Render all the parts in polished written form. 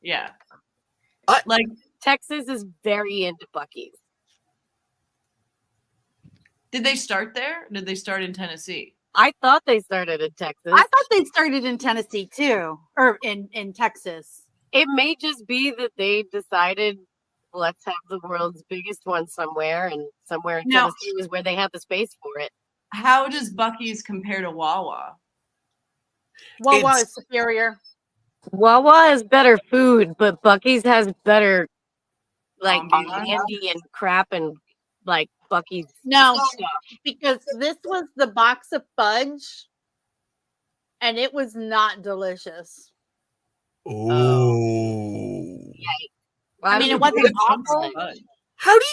Yeah. Like Texas is very into Buc-ee's. Did they start there? Or did they start in Tennessee? I thought they started in Texas. I thought they started in Tennessee too, or in Texas. It may just be that they decided, let's have the world's biggest one somewhere, and somewhere in Tennessee was where they had the space for it. How does Buc-ee's compare to Wawa? Wawa is superior. Wawa is better food, but Buc-ee's has better candy and crap and like Buc-ee's. No, because this was the box of fudge, and it was not delicious. Oh. Well, I mean, it wasn't awful. How do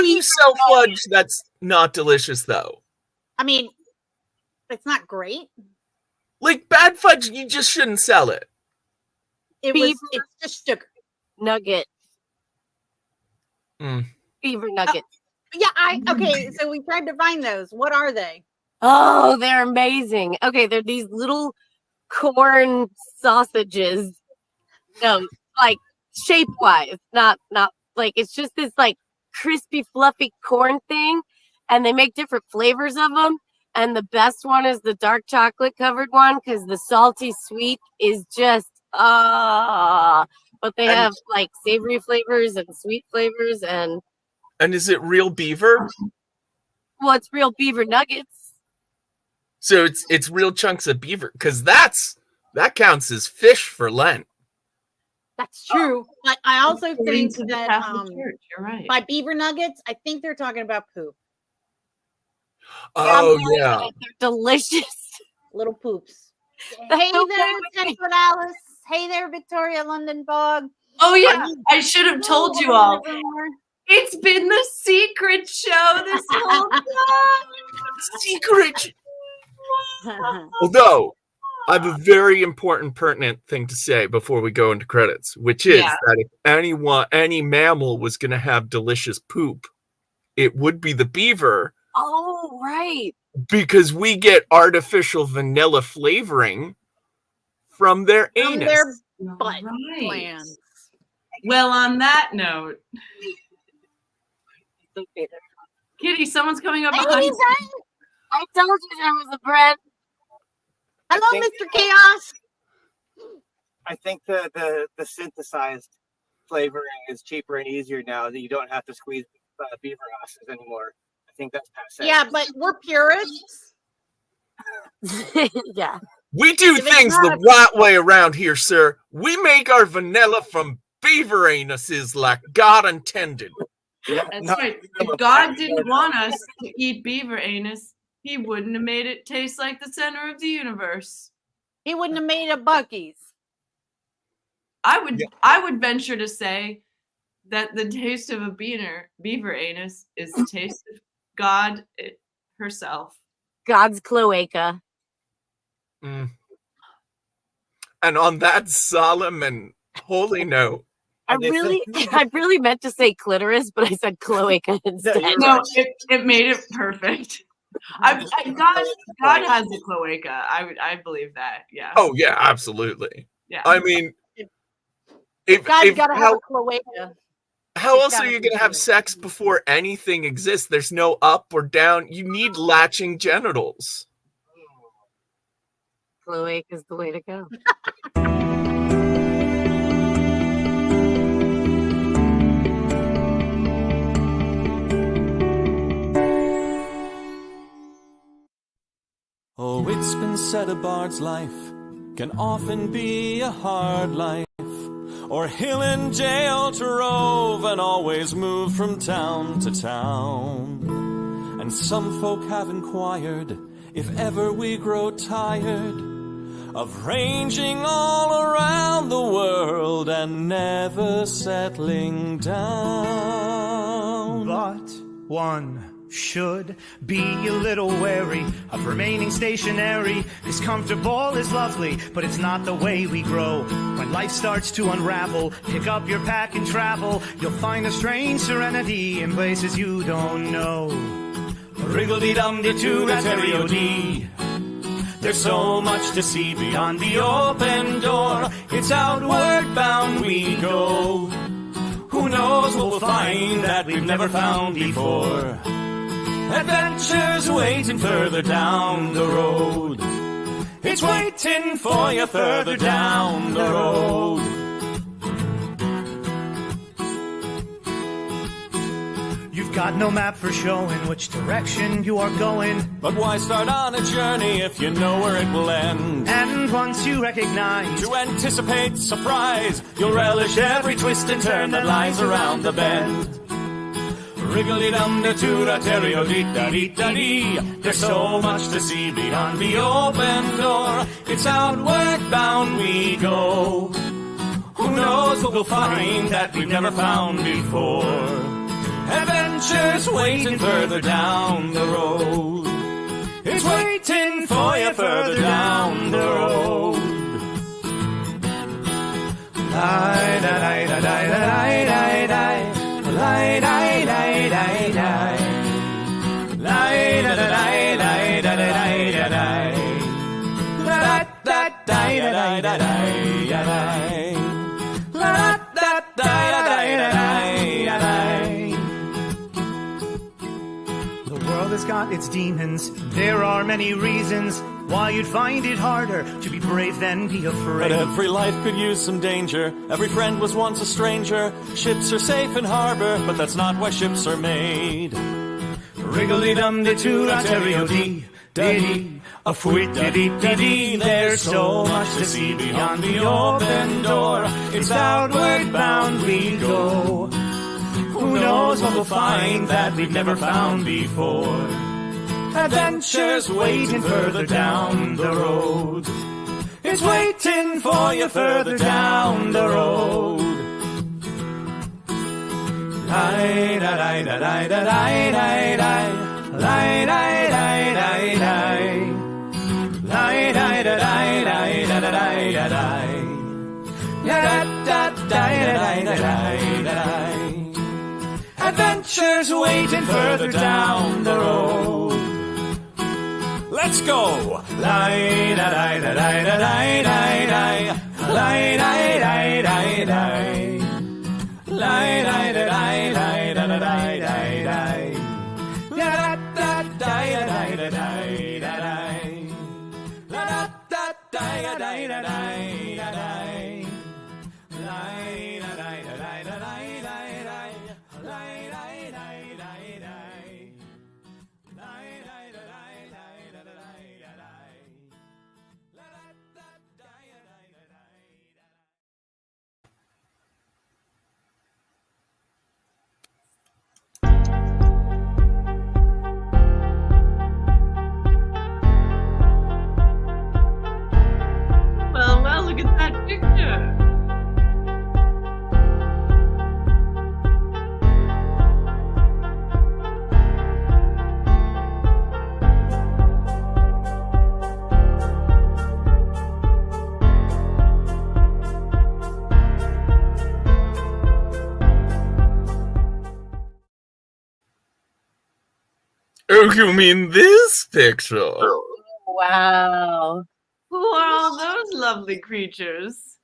you sell fudge that's not delicious though? I mean, it's not great. Like bad fudge, you just shouldn't sell it. It's just sugar. Nugget. Beaver nuggets. Okay, so we tried to find those. What are they? Oh, they're amazing. Okay, they're these little corn sausages. No, like shape-wise, not like it's just this like crispy, fluffy corn thing, and they make different flavors of them. And the best one is the dark chocolate covered one because the salty sweet is just but they have like savory flavors and sweet flavors and is it real beaver? Well, it's real beaver nuggets. So it's real chunks of beaver because that counts as fish for Lent. That's true. But I also think that you're right. By beaver nuggets, I think they're talking about poop. Oh yeah, they're delicious. Little poops. Hey there, Jennifer Alice. Hey there, Victoria London Bog. Oh yeah, I should have told you all. It's been the secret show this whole time. Secret. Although, I have a very important, pertinent thing to say before we go into credits, which is that if any mammal was going to have delicious poop, it would be the beaver. Oh, right. Because we get artificial vanilla flavoring from their anus. Their butt glands. Well, on that note, Kitty, someone's coming up behind you. I told you there was a bread. Hello, Mr. Chaos. I think the synthesized flavoring is cheaper and easier now that you don't have to squeeze beaver asses anymore. I think that's passe. Yeah, but we're purists. Yeah. We do things the right way around here, sir. We make our vanilla from beaver anuses like God intended. That's right. If God didn't want us to eat beaver anus, he wouldn't have made it taste like the center of the universe. He wouldn't have made a Buc-ee's. I would venture to say that the taste of a beaver anus is the taste of God herself. God's cloaca. And on that solemn and holy note, I really meant to say clitoris, but I said cloaca instead. No, it made it perfect. God has a cloaca. I believe that. Yeah. Oh yeah, absolutely. Yeah. I mean, God's got to have a cloaca. How else are you going to have sex before anything exists? There's no up or down. You need latching genitals. Cloaca is the way to go. Oh, it's been said a bard's life can often be a hard life, or hill and jail to rove and always move from town to town. And some folk have inquired if ever we grow tired of ranging all around the world and never settling down. But one should be a little wary of remaining stationary. 'Cause comfortable is lovely, but it's not the way we grow. When life starts to unravel, pick up your pack and travel. You'll find a strange serenity in places you don't know. Wriggle-dee-dum-dee-doo-rat-terry-o-dee. There's so much to see beyond the open door. It's outward bound we go. Who knows what we'll find that we've never found before? Adventures waiting further down the road. It's waiting for you further down the road. You've got no map for showing which direction you are going. But why start on a journey if you know where it will end? And once you recognize, To anticipate surprise, you'll relish every twist and turn that lies around the bend. Wriggly-dum-da-tooda-terrio-dee-da-dee-da-dee. There's so much to see beyond the open door. It's outward bound we go. Who knows what we'll find that we've never found before? Adventures waiting further down the road. It's waiting for you further down the road. Lie-da-lie-da-lie-da-lie-da-lie. Lie-da-lie-da-lie-da-lie. Lie-da-da-lie-da-lie-da-lie-da-lie. La-da-da-lie-da-lie-da-lie. La-da-da-lie-da-lie-da-lie. the world has got its demons. There are many reasons why you'd find it harder to be brave than be But afraid. every life could use some danger. Every friend was once a stranger. Ships are safe in harbor, but that's not why ships are made. Wriggly-dum-de-too-da-terrio-dee-da-dee. A fwit-da-dee-da-dee. There's so much to see beyond the open door. It's outward bound we go. Who knows what we'll find that we've never found before? Adventures waiting further down the road. It's waiting for you further down the road. Lie-da-lie-da-lie-da-lie-da-lie. Lie-da-lie-da-lie-da-lie. Lie-da-da-lie-da-lie-da-lie. Da-da-da-da-da-lie-da-lie. Adventures waiting further down the road. Let's go! Lie-da-lie-da-lie-da-lie-da-lie. Lie-da-lie-da-lie-da-lie. Lie-da-lie-da-lie-da-lie-da-lie. Da-da-da-da-da-da-da-lie. La-da-da-da-da-da-da-lie. Well, look at that picture. Oh, you mean this picture? Wow. Who are all those lovely creatures?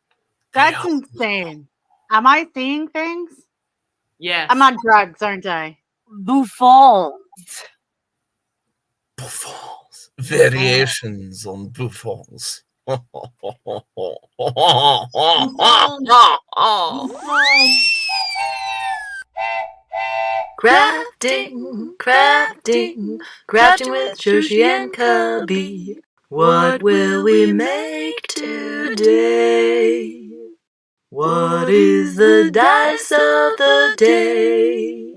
That's insane. Am I seeing things? Yes. I'm on drugs, aren't I? Buffon. Buffons. Variations on buffons. Crafting, crafting, crafting with Joshi and Cubby. What will we make today? What is the dice of the day?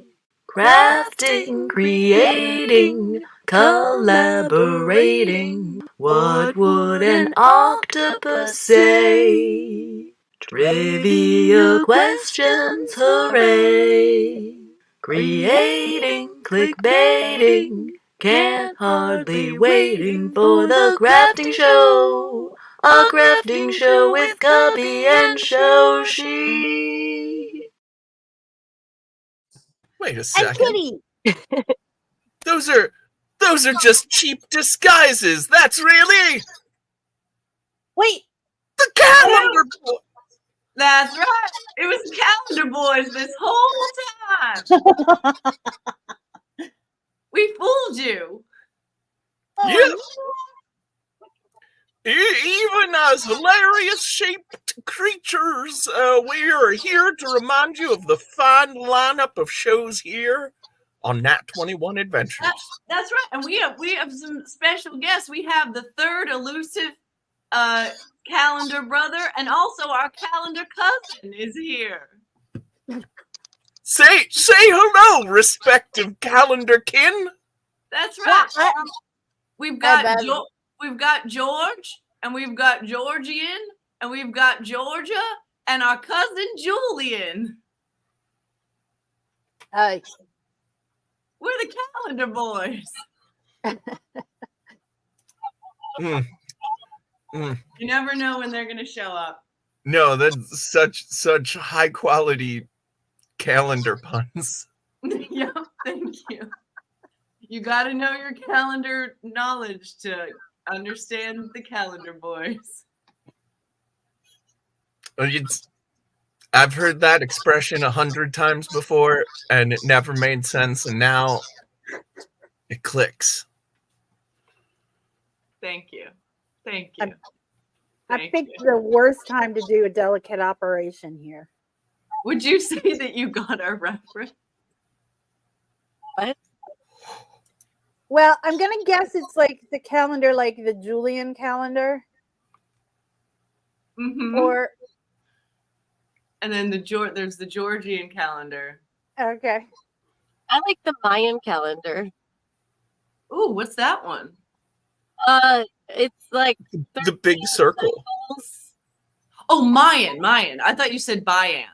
Crafting, creating, collaborating. What would an octopus say? Trivia questions, hooray! Creating, clickbaiting, can't hardly waiting for the crafting show. A crafting show with Cubby and Shoshi. Wait a And second. Kitty. Those are just cheap disguises. That's really Wait, the calendar. That's right. It was the Calendar Boys this whole time. We fooled you. Yes. Even as hilarious shaped creatures, we are here to remind you of the fine lineup of shows here on Nat 21 Adventures. That's right. And we have some special guests. We have the third elusive calendar brother, and also our calendar cousin is here. Say hello, respective calendar kin. That's right. We've got bad. we've got George, and we've got Georgian, and we've got Georgia, and our cousin Julian. Hi. We're the Calendar Boys. You never know when they're gonna show up. No, that's such high quality calendar puns. Yeah, thank you. You got to know your calendar knowledge to understand the Calendar Boys. I've heard that expression 100 times before, and it never made sense, and now it clicks. Thank you. Thank you. I picked the worst time to do a delicate operation here. Would you say that you got our reference? What? Well, I'm gonna guess it's like the calendar, like the Julian calendar, Mm-hmm. or And then there's the Georgian calendar. okay. I like the Mayan calendar. Ooh, what's that one? It's like The big circle. Oh, Mayan. I thought you said Bayan.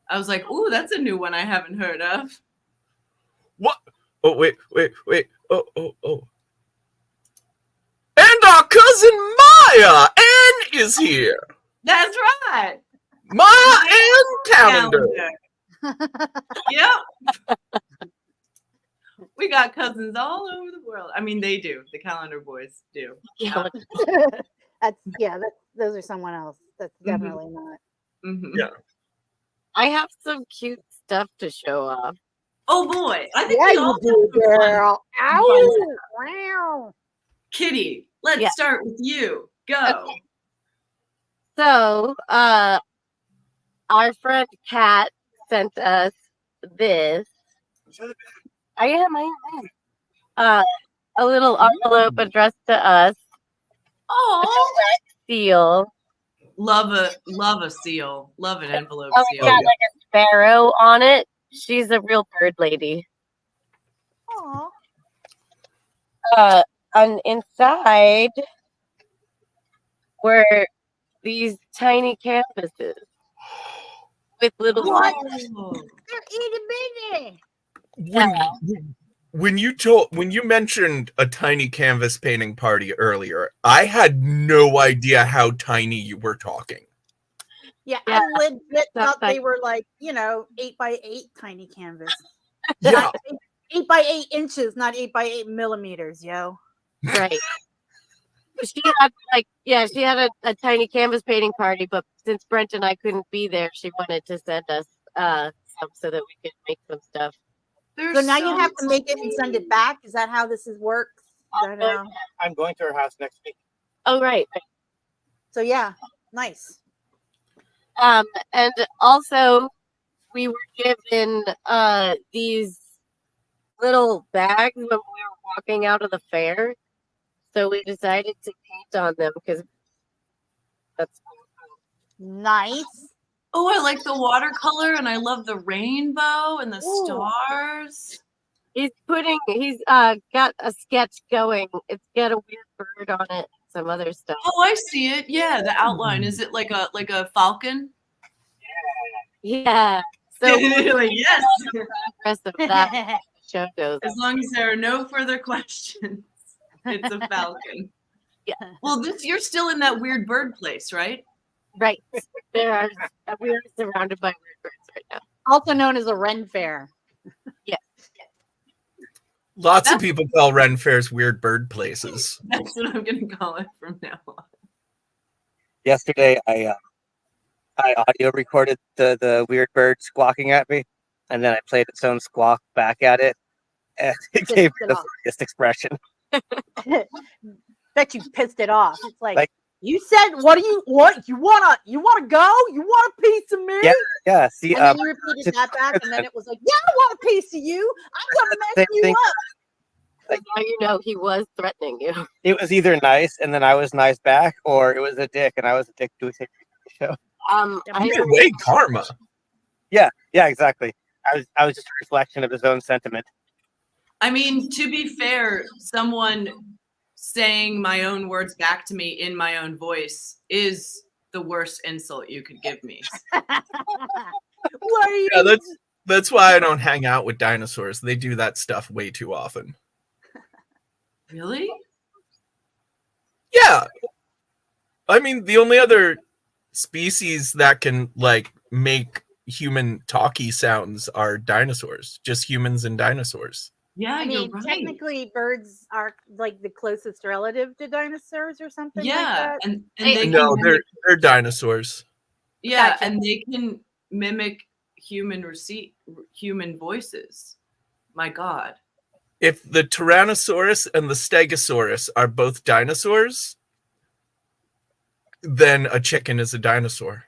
I was like, ooh, that's a new one I haven't heard of. What? Oh, wait. Oh. And our cousin Maya Ann is here. That's right. Maya Ann calendar. Yep. We got cousins all over the world. I mean, they do. The Calendar Boys do. Those are someone else. That's definitely not. Mm-hmm. Yeah. I have some cute stuff to show off. Oh boy, I think Yeah, we you all do, have some fun. girl. Ow! Wow. Kitty, let's start with you. Go. Okay. So, our friend Kat sent us this. I am. A little envelope addressed to us. Oh, Seal. love a seal. Love an envelope Oh, it's seal. got like a sparrow on it. She's a real bird lady. Aw. And inside were these tiny canvases with little. What? Oh. They're itty bitty. When you mentioned a tiny canvas painting party earlier, I had no idea how tiny you were talking. Yeah, Yeah. I legit That's thought they were like, 8x8 tiny canvas. Yeah. 8x8 inches, not 8x8 millimeters, yo. Right. She had a tiny canvas painting party, but since Brent and I couldn't be there, she wanted to send us some so that we could make some stuff. So now you have to make it and send it back. Is that how this works? Is that how- I'm going to her house next week. Oh, right. So yeah, nice. And also we were given these little bags when we were walking out of the fair. So we decided to paint on them because that's Nice. Oh, I like the watercolor, and I love the rainbow and the stars. he's got a sketch going. It's got a weird bird on it, some other stuff. Oh, I see it. Yeah, the outline. Is it like a falcon? Yeah. So Like, yes. the rest of that show goes. As long as there are no further questions, it's a falcon. Yeah. Well, you're still in that weird bird place, right? Right. We are surrounded by weird birds right now. Also known as a Ren Fair. Lots of people call Ren Fairs weird bird places. That's what I'm going to call it from now on. Yesterday, I I audio recorded the weird bird squawking at me, and then I played its own squawk back at it, and it Pissed gave me it the off. funniest expression. Bet you pissed it off. It's like, Like- you said, what you wanna go? You want a piece of me? Yeah. See, And then you repeated that back, and then it was like, yeah, I want a piece of you. I'm gonna mess Same you thing. up. Now you know he was threatening you. It was either nice, and then I was nice back, or it was a dick, and I was a dick to a show. I Either way, karma. Yeah, exactly. I was just a reflection of his own sentiment. I mean, to be fair, someone saying my own words back to me in my own voice is the worst insult you could give me. What are you? Yeah, that's why I don't hang out with dinosaurs. They do that stuff way too often. Really? Yeah. I mean, the only other species that can like make human talky sounds are dinosaurs. Just humans and dinosaurs. Yeah, I you're mean, right. technically, birds are like the closest relative to dinosaurs or something like Yeah, that. and Hey, they No, can they're dinosaurs. yeah, Gotcha. and they can mimic human voices. My God. If the Tyrannosaurus and the Stegosaurus are both dinosaurs, then a chicken is a dinosaur.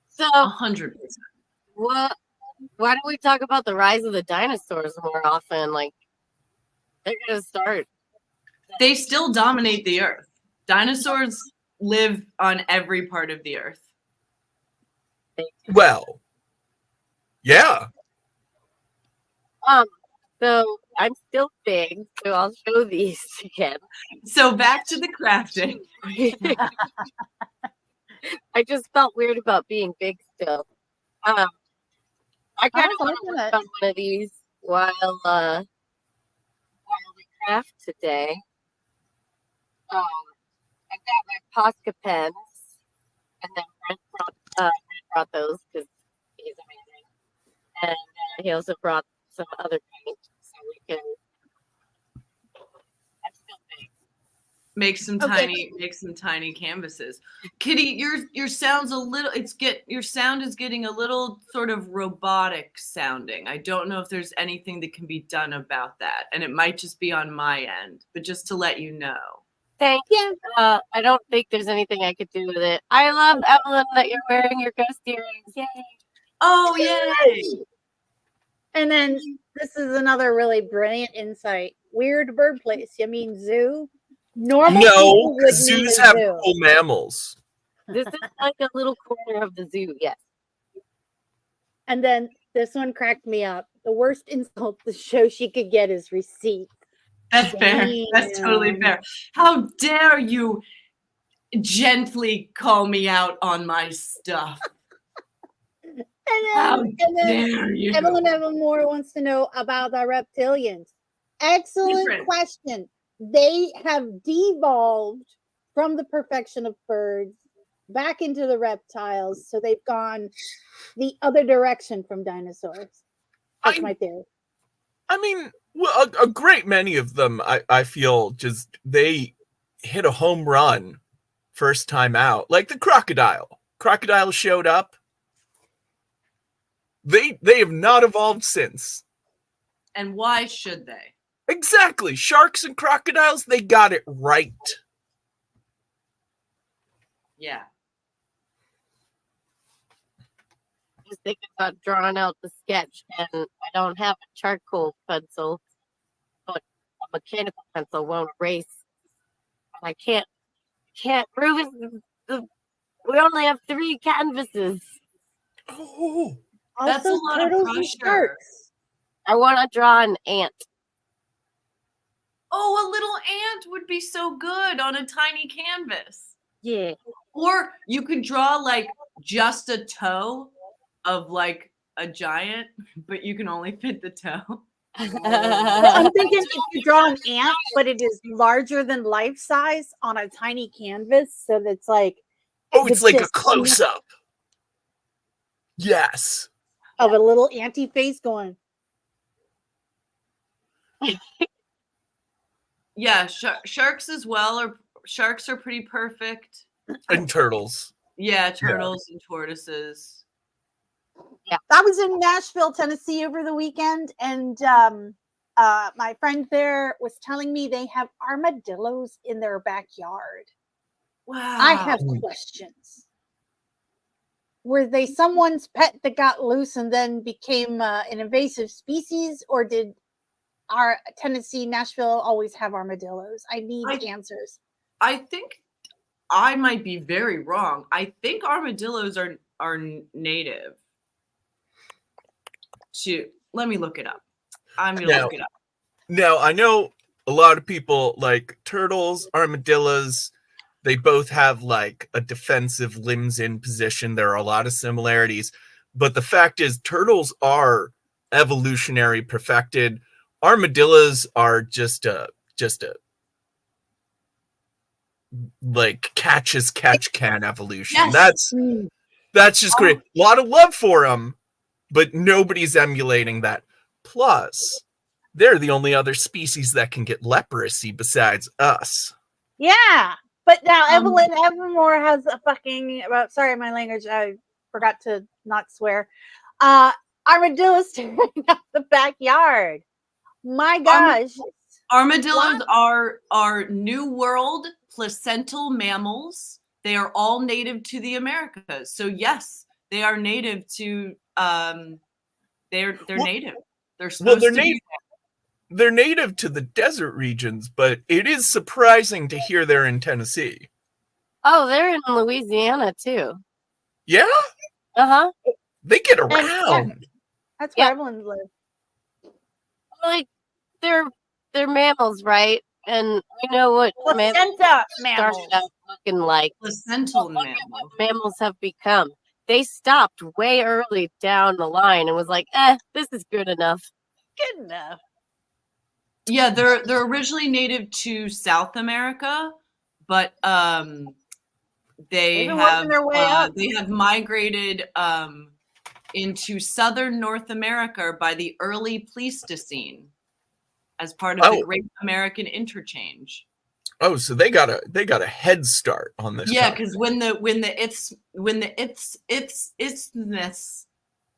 So 100%. what? Why don't we talk about the rise of the dinosaurs more often? Like they're gonna start. They still dominate the earth. Dinosaurs live on every part of the earth. Well, yeah. So I'm still big, so I'll show these again. So back to the crafting. I just felt weird about being big still. I kind of was want to liking work it. on one of these while we craft today. I've got my Posca pens, and then Brent brought those because he's amazing, and he also brought some other paint so we can. I'm still big. Make some tiny canvases. Kitty, your sound's a little your sound is getting a little sort of robotic sounding. I don't know if there's anything that can be done about that. And it might just be on my end, but just to let you know. Thank you. I don't think there's anything I could do with it. I love, Evelyn, that you're wearing your ghost earrings. Yay. Oh yay! And then this is another really brilliant insight. Weird bird place. You mean zoo? Normal No, people would zoos mean a have zoo. cool mammals. This is like a little corner of the zoo, yes. And then this one cracked me up. The worst insult the show she could get is receipt. That's fair. That's totally Damn. fair. How dare you gently call me out on my stuff? How And then dare you? Evelyn Evermore wants to know about the reptilians. Excellent Different. question. They have devolved from the perfection of birds back into the reptiles, so they've gone the other direction from dinosaurs. That's my theory. I mean, well, a great many of them, I feel, just they hit a home run first time out. Like the crocodile. Crocodile showed up. They have not evolved since. And why should they? Exactly. Sharks and crocodiles, they got it right. Yeah. Just thinking about drawing out the sketch, and I don't have a charcoal pencil, but a mechanical pencil won't erase. And I can't ruin the. We only have 3 canvases. Oh, That's a Also, lot of turtles and pressure. sharks. I want to draw an ant. Oh, a little ant would be so good on a tiny canvas. Yeah. Or you could draw like just a toe of like a giant, but you can only fit the toe. Well, I'm thinking if you draw an ant, but it is larger than life size on a tiny canvas, so that's like oh, it's the like a distance close up. Yes. of a little anti face going. Yeah, sharks as well. Or sharks are pretty perfect. And turtles. Yeah, turtles and tortoises. I was in Nashville, Tennessee over the weekend, and my friend there was telling me they have armadillos in their backyard. Wow. I have questions. Were they someone's pet that got loose and then became an invasive species, or did our Tennessee, Nashville always have armadillos? I need answers. I think I might be very wrong. I think armadillos are native to. Let me look it up. I'm gonna look it up. Now, I know a lot of people like turtles, armadillos. They both have like a defensive limbs in position. There are a lot of similarities. But the fact is, turtles are evolutionary perfected. Armadillos are just a like catch as catch can evolution. Yes. That's just great. A lot of love for them, but nobody's emulating that. Plus, they're the only other species that can get leprosy besides us. Yeah. But now Evelyn Evermore has a fucking sorry, my language, I forgot to not swear. Armadillos tearing up the backyard. My gosh. Armadillos are New World placental mammals. They are all native to the Americas. So yes, they are native to they're native. They're supposed to be. They're native to the desert regions, but it is surprising to hear they're in Tennessee. Oh, they're in Louisiana too. Yeah? Uh-huh. They get around. That's where Evelyn lives. Like they're mammals, right? And we know what placenta mammals started out looking like. Placental mammals have become. They stopped way early down the line and was like, this is good enough. Good enough. Yeah, they're originally native to South America, but they have migrated into southern North America by the early Pleistocene as part of the Great American Interchange. Oh, so they got a head start on this. Yeah, because when the isthmus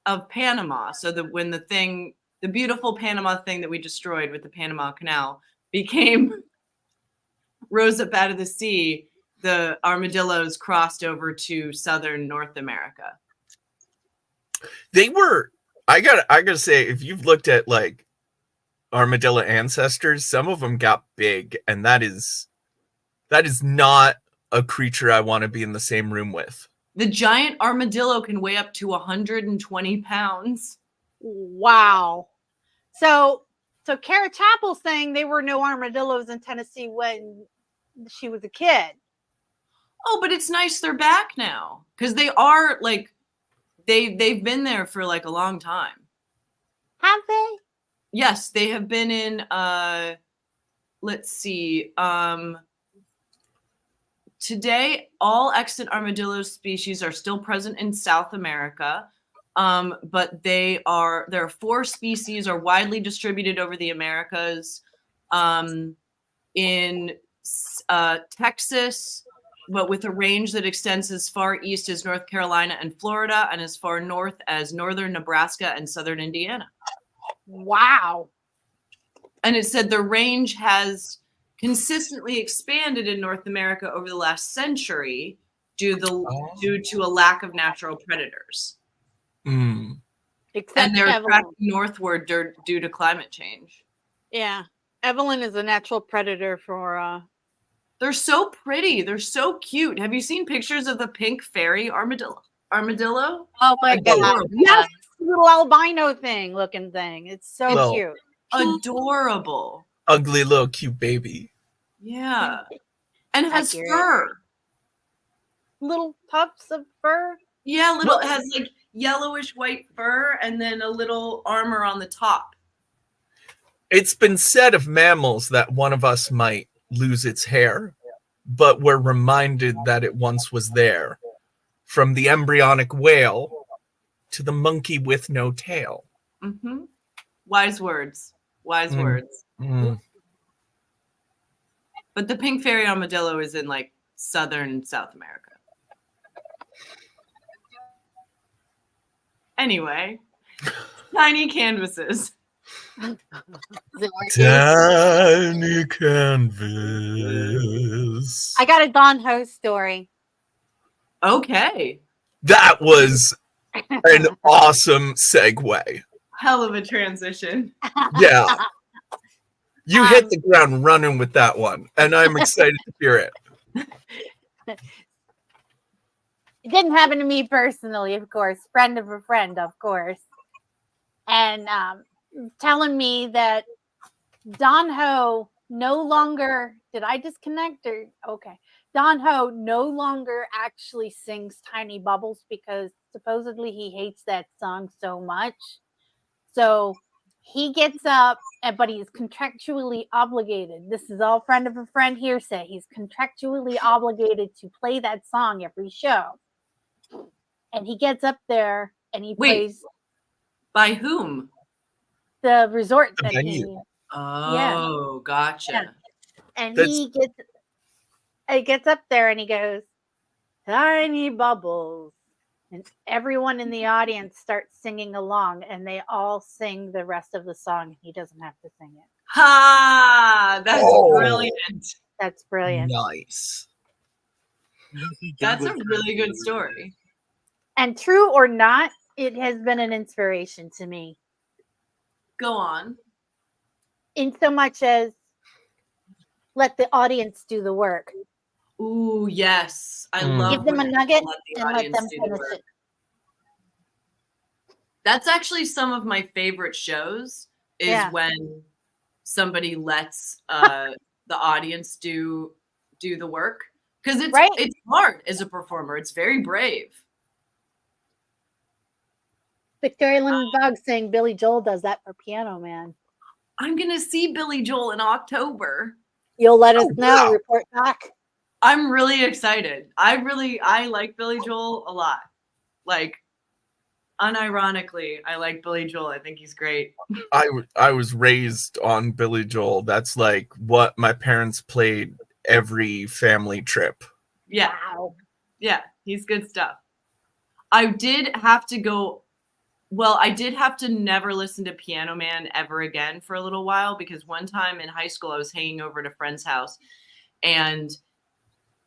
of Panama, so when the beautiful Panama thing that we destroyed with the Panama Canal rose up out of the sea, the armadillos crossed over to southern North America. They were, I gotta say, if you've looked at like armadillo ancestors, some of them got big, and that is not a creature I want to be in the same room with. The giant armadillo can weigh up to 120 pounds. Wow. So Kara Chappell's saying there were no armadillos in Tennessee when she was a kid. Oh, but it's nice they're back now because they are like they've been there for like a long time. Have they? Yes, they have been in let's see. Today, all extant armadillo species are still present in South America. But there are 4 species are widely distributed over the Americas. In Texas, but with a range that extends as far east as North Carolina and Florida, and as far north as northern Nebraska and southern Indiana. Wow. And it said the range has consistently expanded in North America over the last century due to a lack of natural predators. Mm. And they're tracking northward due to climate change. Yeah. Evelyn is a natural predator for They're so pretty. They're so cute. Have you seen pictures of the pink fairy armadillo? Oh my god. Yes, little albino looking thing. It's so cute. Adorable. Ugly little cute baby. Yeah. And has fur. Little tufts of fur. Yeah, it has like yellowish white fur and then a little armor on the top. It's been said of mammals that one of us might lose its hair, but we're reminded that it once was there. From the embryonic whale to the monkey with no tail. Mm-hmm. Wise words. Wise words. Mm. But the pink fairy armadillo is in like southern South America. Anyway, tiny canvases. Is it working? Tiny canvas. I got a Don Ho story. Okay. That was an awesome segue. Hell of a transition. Yeah. You hit the ground running with that one, and I'm excited to hear it. It didn't happen to me personally, of course. Friend of a friend, of course. And telling me that Don Ho no longer, did I disconnect or okay? Don Ho no longer actually sings Tiny Bubbles because supposedly he hates that song so much. So he gets up, but he's contractually obligated. This is all friend of a friend hearsay. He's contractually obligated to play that song every show. And he gets up there and he plays. By whom? The resort The that venue. Oh, gotcha. Yeah. And he gets up there and he goes, Tiny Bubbles. And everyone in the audience starts singing along and they all sing the rest of the song. He doesn't have to sing it. Ha! That's brilliant. That's brilliant. Nice. That's a really good story. And true or not, it has been an inspiration to me. Go on. In so much as let the audience do the work. Ooh, yes. I love Give them a when nugget let the and let audience them do the finish work. it. That's actually some of my favorite shows is Yeah. when somebody lets the audience do the work. Because it's hard as a performer. It's very brave. Victoria Lindbergh saying Billy Joel does that for Piano Man. I'm gonna see Billy Joel in October. You'll let us know. Wow. Report back. I'm really excited. I like Billy Joel a lot. Like, unironically, I like Billy Joel. I think he's great. I was raised on Billy Joel. That's like what my parents played every family trip. Yeah. Wow. Yeah, he's good stuff. I did have to never listen to Piano Man ever again for a little while because one time in high school I was hanging over at a friend's house and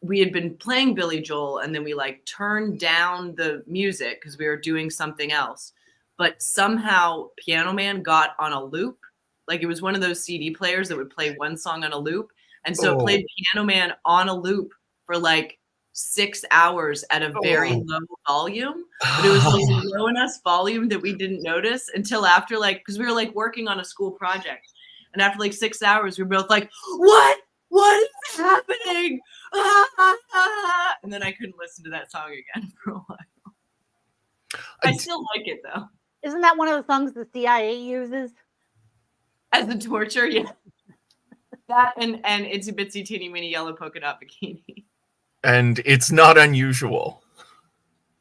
we had been playing Billy Joel and then we like turned down the music because we were doing something else. But somehow Piano Man got on a loop. Like it was one of those CD players that would play one song on a loop. And so it played Piano Man on a loop for like 6 hours at a very low volume. But it was like low enough volume that we didn't notice until after because we were like working on a school project. And after like 6 hours, we were both like, what is happening? And then I couldn't listen to that song again for a while. I still like it though. Isn't that one of the songs the CIA uses? As the torture, yeah. That and Itsy Bitsy Teeny Weeny Yellow Polka Dot Bikini. And it's not unusual.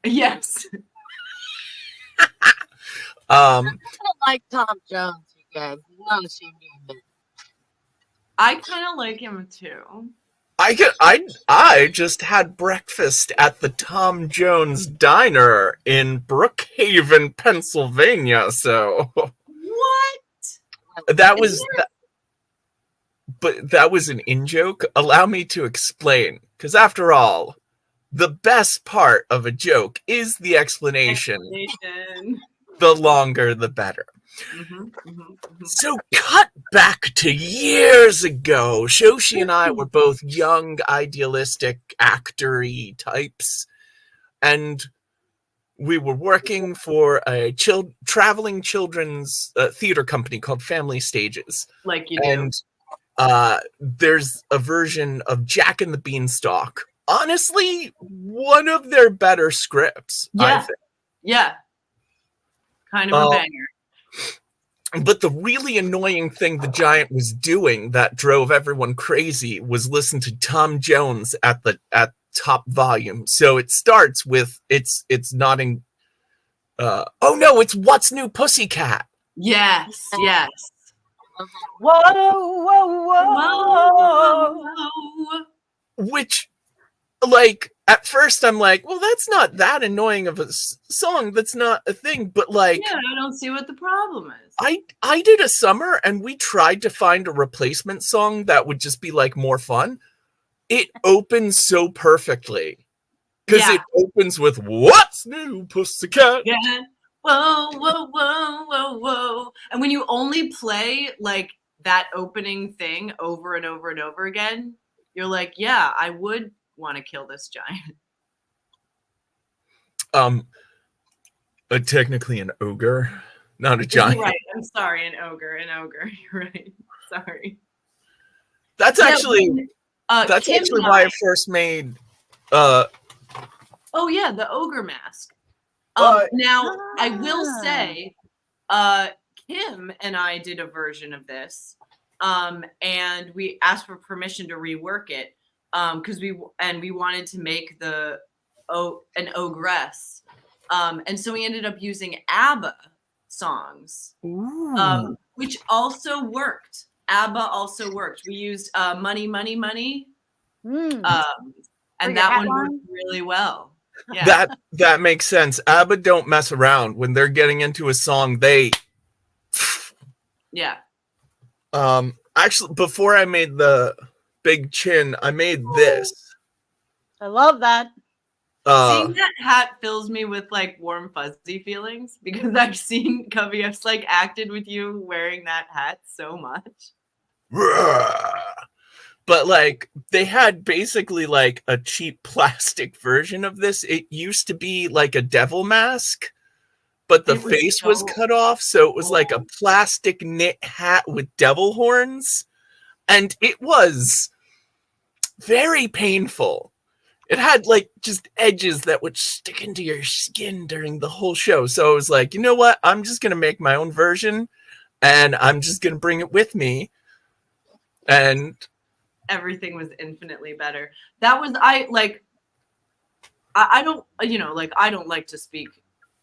Yes. I kind of like Tom Jones, you guys. No shame in it. I kind of like him too. I just had breakfast at the Tom Jones Diner in Brookhaven, Pennsylvania. So What? that was, but that was an in joke. Allow me to explain, because after all, the best part of a joke is the explanation. The longer, the better. So cut back to years ago. Shoshi and I were both young, idealistic, actor-y types. And we were working for a traveling children's theater company called Family Stages. Like you do. And there's a version of Jack and the Beanstalk. Honestly, one of their better scripts, I think. Yeah. Kind of a banger. But the really annoying thing the Giant was doing that drove everyone crazy was listen to Tom Jones at top volume. So it starts with it's not in oh no, it's What's New Pussycat. Yes. Whoa, whoa, whoa. Whoa. Which, like, at first I'm like, well, that's not that annoying of a song. That's not a thing. But like, Yeah, I don't see what the problem is. I did a summer and we tried to find a replacement song that would just be like more fun. It opens so perfectly because Yeah. it opens with "What's New, Pussycat." Yeah. Whoa, whoa, whoa, whoa, whoa. And when you only play like that opening thing over and over and over again, you're like, yeah, I would want to kill this giant. Technically an ogre, not a giant. Right. I'm sorry, an ogre. You're right. Sorry. That's Yeah, actually when, that's Kim actually and why I- I first made Oh yeah, the ogre mask. But- Now I will say, Kim and I did a version of this, and we asked for permission to rework it, because we wanted to make an ogress, and so we ended up using ABBA songs, which also worked. ABBA also worked. We used "Money, Money, Money," Mm. and your that hat one worked line? really well. Yeah. that makes sense. ABBA don't mess around when they're getting into a song. They Yeah. actually, before I made the big chin, I made this. I love that. Seeing that hat fills me with like warm fuzzy feelings because I've seen Covey's like acted with you wearing that hat so much. But like they had basically like a cheap plastic version of this. It used to be like a devil mask, but the It was face was so cut off, so it was like a old. plastic knit hat with devil horns, and it was very painful. It had like just edges that would stick into your skin during the whole show. So I was like, you know what? I'm just gonna make my own version, and I'm just gonna bring it with me. And Everything was infinitely better. That was I don't like I don't like to speak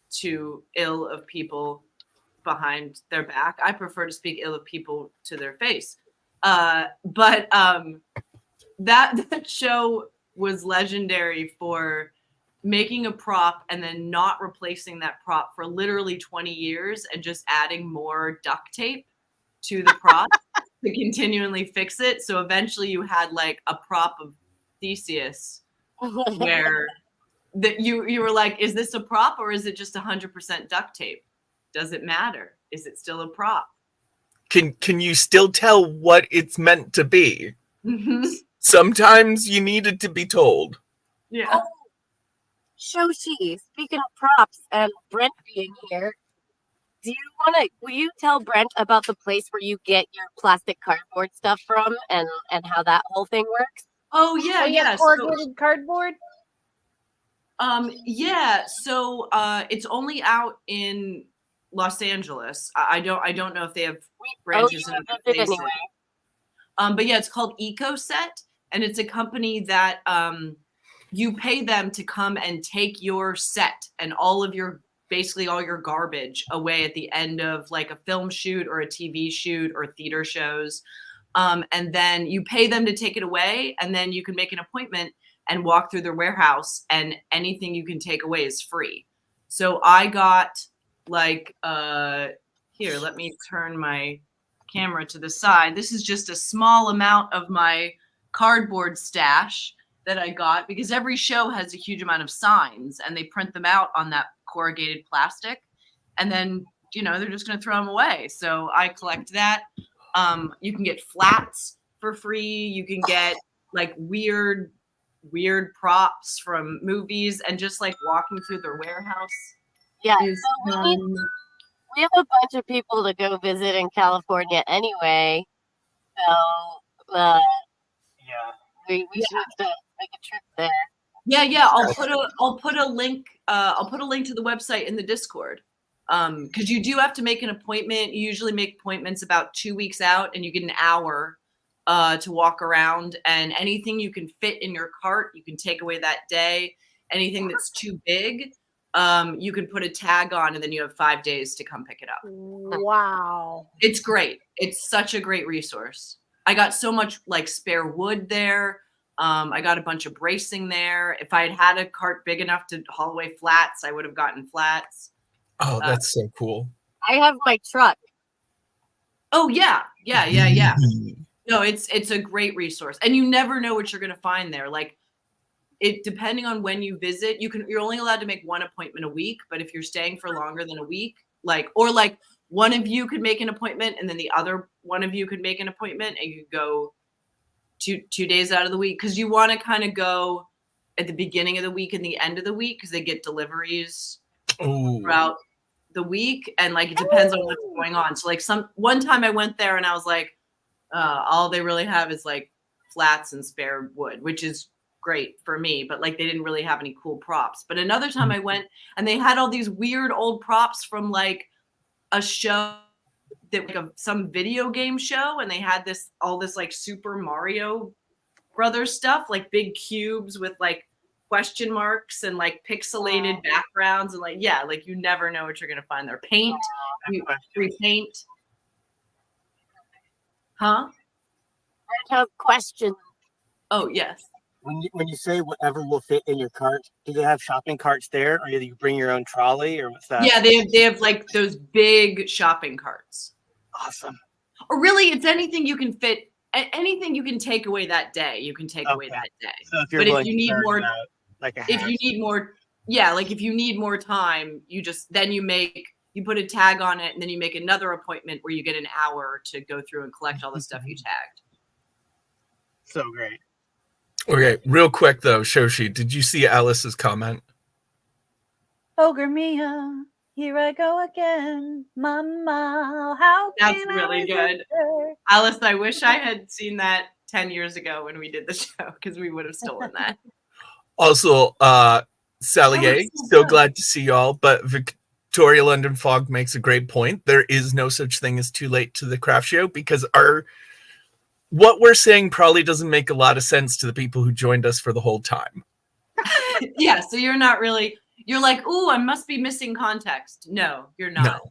too ill of people behind their back. I prefer to speak ill of people to their face. But that show was legendary for making a prop and then not replacing that prop for literally 20 years and just adding more duct tape to the prop to continually fix it. So eventually you had like a prop of Theseus where that you were like, is this a prop or is it just 100% duct tape? Does it matter? Is it still a prop? can you still tell what it's meant to be? Sometimes you needed to be told. Yeah. Shoshi, speaking of props and Brent being here, will you tell Brent about the place where you get your plastic cardboard stuff from and how that whole thing works? Oh yeah, yeah. Corrugated cardboard. Yeah. So it's only out in Los Angeles. I don't know if they have branches in other places. Anyway. But yeah, it's called EcoSet, and it's a company that you pay them to come and take your set and basically all your garbage away at the end of like a film shoot or a TV shoot or theater shows. And then you pay them to take it away, and then you can make an appointment and walk through their warehouse, and anything you can take away is free. So I got like here, let me turn my camera to the side. This is just a small amount of my cardboard stash that I got because every show has a huge amount of signs and they print them out on that corrugated plastic, and then they're just going to throw them away. So I collect that. You can get flats for free. You can get like weird props from movies, and just like walking through their warehouse. Yeah, is we have a bunch of people to go visit in California anyway, so Yeah. we should make a trip there. Yeah. I'll put a link. I'll put a link to the website in the Discord. Because you do have to make an appointment. You usually make appointments about 2 weeks out, and you get an hour to walk around. And anything you can fit in your cart, you can take away that day. Anything that's too big, you can put a tag on, and then you have 5 days to come pick it up. Wow. It's great. It's such a great resource. I got so much like spare wood there. I got a bunch of bracing there. If I had had a cart big enough to haul away flats, I would have gotten flats. Oh, that's so cool. I have my truck. Oh yeah. No, it's a great resource, and you never know what you're going to find there. Like, it depending on when you visit, you're only allowed to make one appointment a week. But if you're staying for longer than a week, like one of you could make an appointment, and then the other one of you could make an appointment, and you could go two days out of the week, because you want to kind of go at the beginning of the week and the end of the week, because they get deliveries throughout the week, and like it depends on what's going on. So like one time I went there and I was like, all they really have is like flats and spare wood, which is great for me, but like they didn't really have any cool props. But another time I went and they had all these weird old props from like a show that like some video game show, and they had all this like Super Mario Brothers stuff, like big cubes with like question marks and like pixelated backgrounds, and like like you never know what you're gonna find there. Paint, free paint. Huh? I have questions. Oh yes. When you say whatever will fit in your cart, do they have shopping carts there, or do you bring your own trolley, or what's that? Yeah, they have like those big shopping carts. Awesome. Or really, it's anything you can fit, anything you can take away that day. You can take away that day. So but if you need more, like if you need more, like if you need more time, you put a tag on it, and then you make another appointment where you get an hour to go through and collect all the stuff you tagged. So great. Okay, real quick though, Shoshi, did you see Alice's comment? Ogre Mia, here I go again, Mama. How That's can really I good. Alice, I wish I had seen that 10 years ago when we did the show, because we would have stolen that. Also, Sally A, so glad to see y'all. But Victoria London Fog makes a great point. There is no such thing as too late to the craft show, because what we're saying probably doesn't make a lot of sense to the people who joined us for the whole time. Yeah, so you're not really, you're like, ooh, I must be missing context. No, you're not.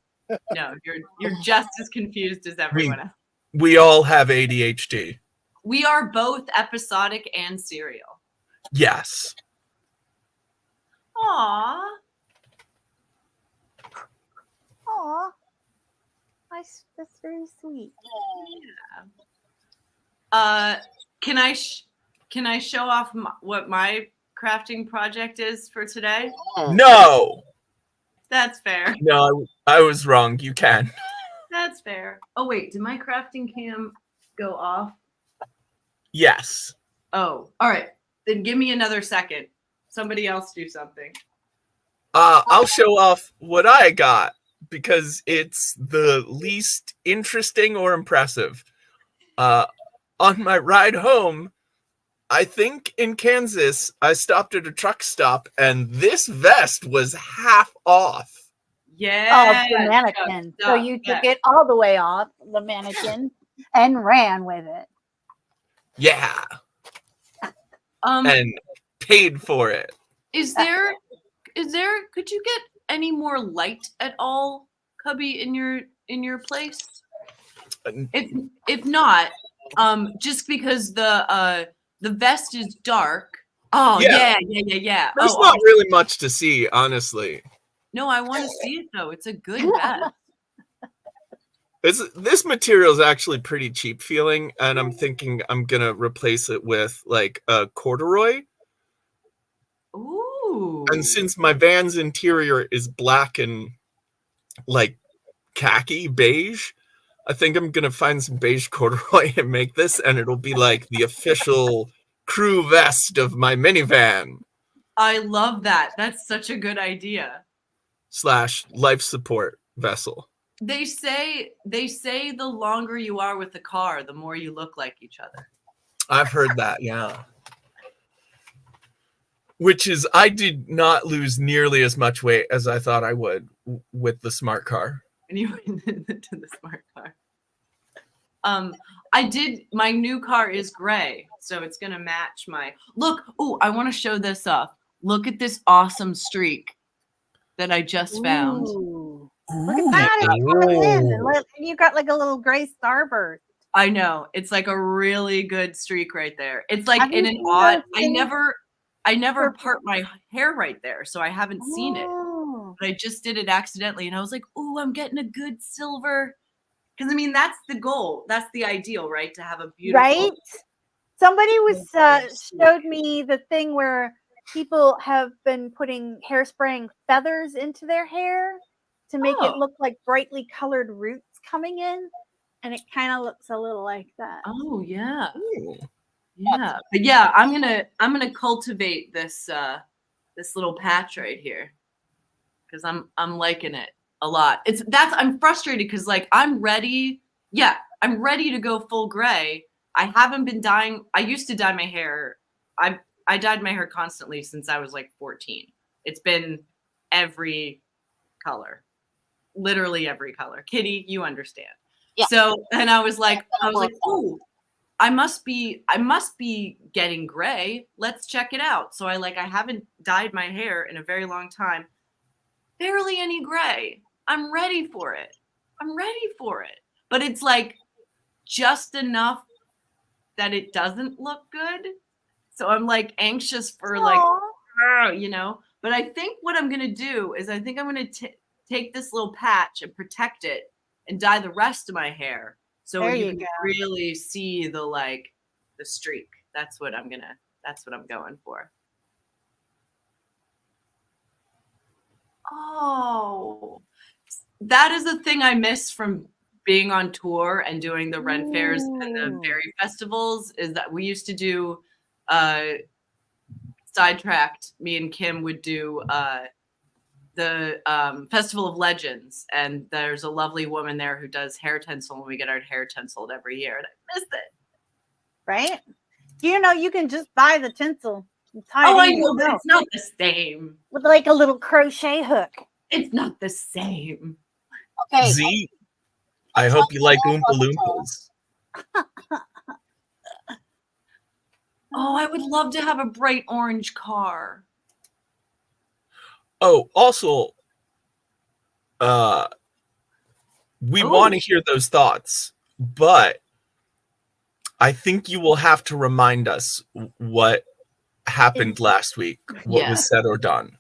No, you're just as confused as everyone else. We all have ADHD. We are both episodic and serial. Yes. Aww. That's very sweet. Yeah. Can I show off what my crafting project is for today? No. That's fair. No, I was wrong. You can. That's fair. Oh wait, did my crafting cam go off? Yes. Oh, all right. Then give me another second. Somebody else do something. I'll show off what I got, because it's the least interesting or impressive. On my ride home, I think in Kansas, I stopped at a truck stop, and this vest was half off. Yeah. Oh, the mannequin. So you took it all the way off the mannequin and ran with it. Yeah. And paid for it. Is there could you get any more light at all, Cubby, in your place? If not, just because the vest is dark. Oh yeah. There's not really much to see, honestly. No, I want to see it though. It's a good vest. This material is actually pretty cheap feeling, and I'm thinking I'm gonna replace it with like a corduroy. Ooh. And since my van's interior is black and like khaki beige, I think I'm gonna find some beige corduroy and make this, and it'll be like the official crew vest of my minivan. I love that. That's such a good idea. / life support vessel. They say the longer you are with the car, the more you look like each other. I've heard that, yeah. Which is, I did not lose nearly as much weight as I thought I would with the smart car. And you went into the smart car. My new car is gray, so it's gonna match my look. Oh, I want to show this off. Look at this awesome streak that I just found. Look at that. It's coming in. And you got like a little gray starburst. I know. It's like a really good streak right there. It's like Have you in an seen odd. those I things never for- part my hair right there, so I haven't seen it. Oh. But I just did it accidentally, and I was like, "Ooh, I'm getting a good silver." Because I mean, that's the goal. That's the ideal, right? To have a beautiful. Right? Somebody was Yes. showed me the thing where people have been putting hairspraying feathers into their hair to make it Oh. look like brightly colored roots coming in, and it kind of looks a little like that. Oh yeah, Ooh. yeah. But yeah, I'm gonna cultivate this this little patch right here because I'm liking it a lot. I'm frustrated because like I'm ready. Yeah, I'm ready to go full gray. I haven't been dyeing. I used to dye my hair. I dyed my hair constantly since I was like 14. It's been every color, literally every color. Kitty, you understand. Yeah. So, and I was like, oh, I must be getting gray. Let's check it out. So I haven't dyed my hair in a very long time. Barely any gray. I'm ready for it. But it's like just enough that it doesn't look good. So I'm like anxious for but I think what I'm going to do is I think I'm going to take this little patch and protect it and dye the rest of my hair. So There you you can go. really see the streak. That's what I'm going for. Oh, that is a thing I miss from being on tour and doing the Ren fairs and the Ooh. berry festivals is that we used to do sidetracked. Me and Kim would do the Festival of Legends, and there's a lovely woman there who does hair tinsel, and we get our hair tinseled every year, and I miss it. Right? You know, you can just buy the tinsel. And tie Oh, it I in know, but yourself it's not the same. with like a little crochet hook. It's not the same. Okay. Z, I hope you like Oompa Loompas. Oh, I would love to have a bright orange car. Oh, also, we want to hear those thoughts, but I think you will have to remind us what happened last week, what was said or done.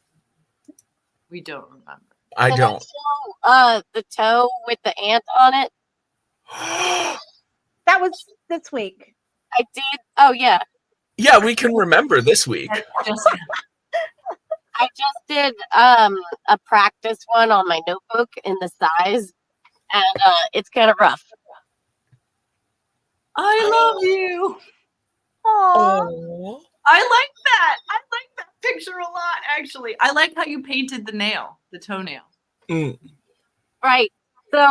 We don't remember. I Can don't. show, the toe with the ant on it. That was this week. I did. Oh yeah, Yeah, we can remember this week. I just did a practice one on my notebook in the size, and it's kind of rough. I love you. Aww. I like that. I like that picture a lot, actually. I like how you painted the toenail. Mm. Right. So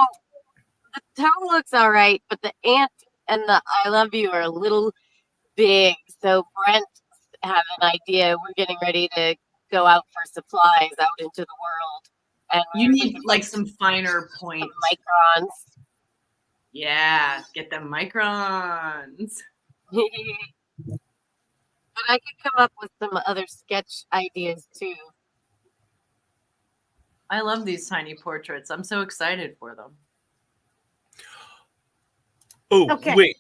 the toe looks all right, but the ant and the I love you are a little big. So Brent had an idea. We're getting ready to go out for supplies out into the world. And You need like some finer points. Microns. Yeah, get them microns. But I could come up with some other sketch ideas too. I love these tiny portraits. I'm so excited for them. Oh, Okay. wait.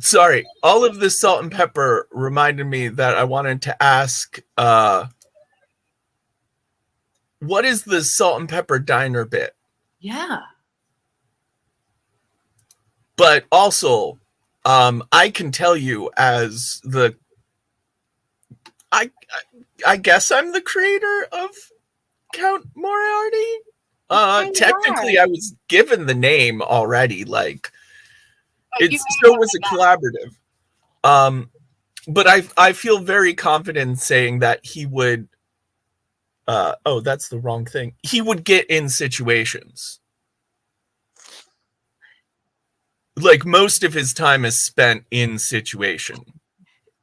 Sorry. All of this salt and pepper reminded me that I wanted to ask, what is the salt and pepper diner bit? Yeah. But also, I can tell you as the, I guess I'm the creator of Count Moriarty. Technically, I was given the name already. Like, it still was a collaborative. But I feel very confident in saying that he would. Oh, that's the wrong thing. He would get in situations. Like most of his time is spent in situation,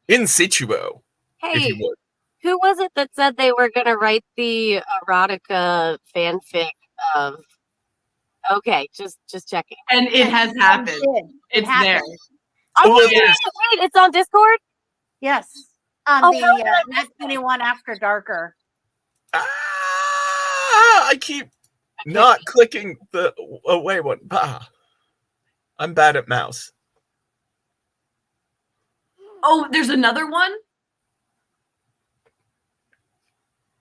in situo, if Hey, you would. who was it that said they were going to write the erotica fanfic of? Okay, just checking. And it has happened. It's there. Oh, Well, wait, it's on Discord? Yes. On Oh, the how did I miss Net 21 After Darker. I keep not clicking the away one. I'm bad at mouse. Oh, there's another one?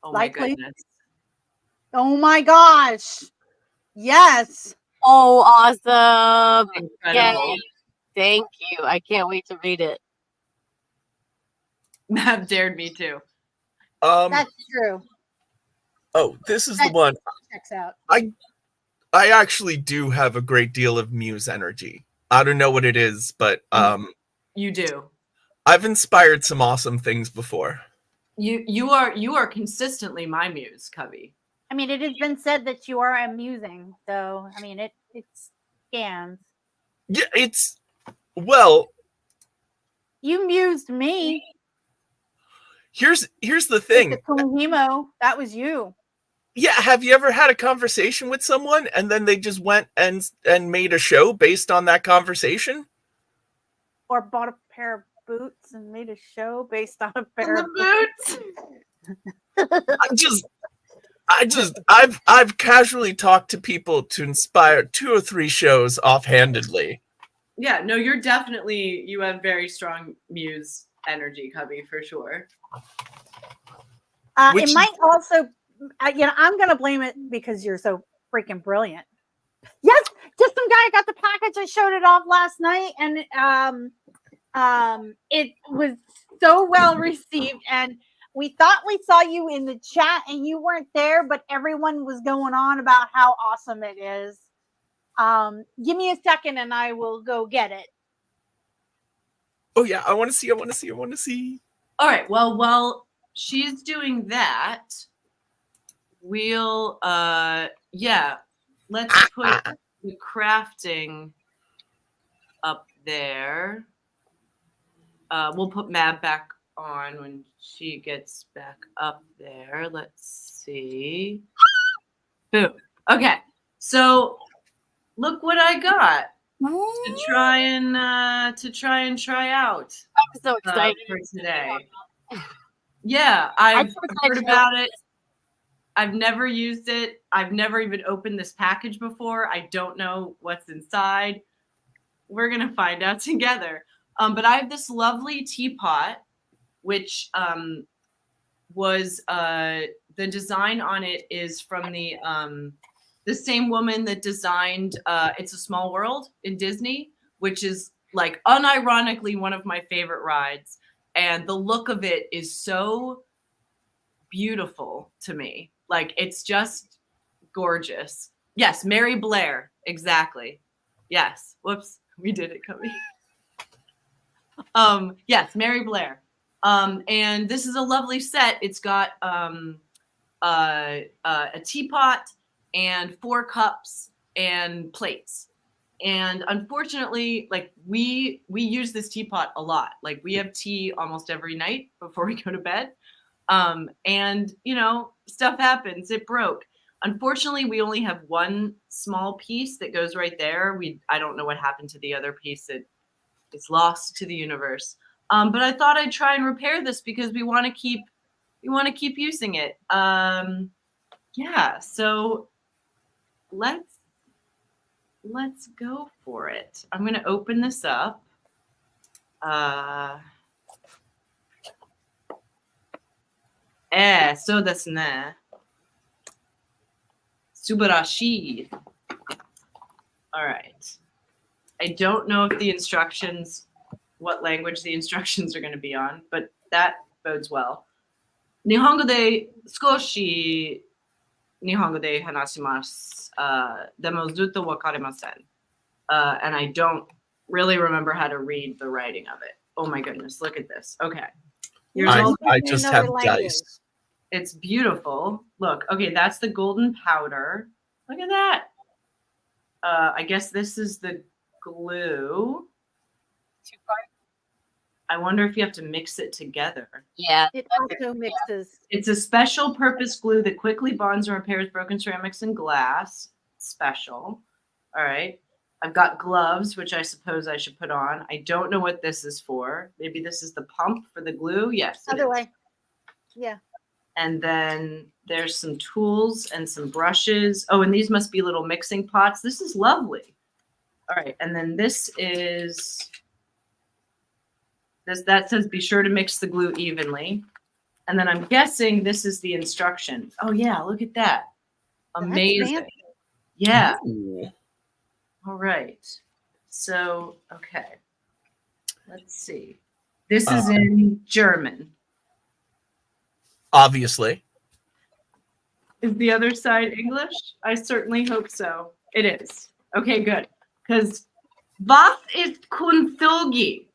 Oh my Likely. goodness. Oh my gosh. Yes. Oh, awesome. Incredible. Yay. Thank you. I can't wait to read it. Mab dared me to. That's true. Oh, this is the one. Checks out. I actually do have a great deal of muse energy. I don't know what it is, but You do. I've inspired some awesome things before. You are consistently my muse, Cubby. I mean, it has been said that you are amusing, so I mean, it scans. Yeah, it's well. You mused me. Here's the With thing. the Kohimo, that was you. Yeah, have you ever had a conversation with someone and then they just went and made a show based on that conversation? Or bought a pair of boots and made a show based on a pair of boots. I've casually talked to people to inspire 2 or 3 shows offhandedly. Yeah, no, you have very strong muse energy, Cubby, for sure. It might also, I'm going to blame it because you're so freaking brilliant. Yes, just some guy got the package. I showed it off last night, and it was so well received. And we thought we saw you in the chat, and you weren't there, but everyone was going on about how awesome it is. Give me a second, and I will go get it. Oh yeah, I want to see. All right. Well, while she's doing that, we'll let's put the crafting up there. We'll put Mab back on when she gets back up there. Let's see. Boom. Okay. So look what I got to try and try out. I'm so excited for today. Yeah, I've heard about it. I've never used it. I've never even opened this package before. I don't know what's inside. We're gonna find out together. But I have this lovely teapot, which was the design on it is from the same woman that designed It's a Small World in Disney, which is like unironically one of my favorite rides. And the look of it is so beautiful to me. Like, it's just gorgeous. Yes, Mary Blair. Exactly. Yes. Whoops. We did it, Cubby. Yes, Mary Blair. And this is a lovely set. It's got a teapot and 4 cups and plates. And unfortunately, like we use this teapot a lot. Like, we have tea almost every night before we go to bed. And stuff happens. It broke. Unfortunately, we only have one small piece that goes right there. I don't know what happened to the other piece. It's lost to the universe. But I thought I'd try and repair this because we want to keep using it. Yeah. So let's go for it. I'm going to open this up. So desu ne. Subarashi. All right. I don't know if what language the instructions are going to be on, but that bodes well. Nihongo de skoshi Nihongo de hanashimasu. Demo zutto wakarimasen. And I don't really remember how to read the writing of it. Oh my goodness, look at this. Okay. I just have dice. It's beautiful. Look, okay, that's the golden powder. Look at that. I guess this is the glue. 2-part. I wonder if you have to mix it together. Yeah. It also mixes. It's a special purpose glue that quickly bonds and repairs broken ceramics and glass. Special. All right. I've got gloves, which I suppose I should put on. I don't know what this is for. Maybe this is the pump for the glue. Yes. Other way. Yeah. And then there's some tools and some brushes. Oh, and these must be little mixing pots. This is lovely. All right, and then this is that says be sure to mix the glue evenly. And then I'm guessing this is the instruction. Oh yeah, look at that. Amazing. fancy. Yeah. Ooh. All right. So, okay. Let's see. This is in German. Obviously. Is the other side English? I certainly hope so. It is. Okay, good. Because was ist Kunstologie?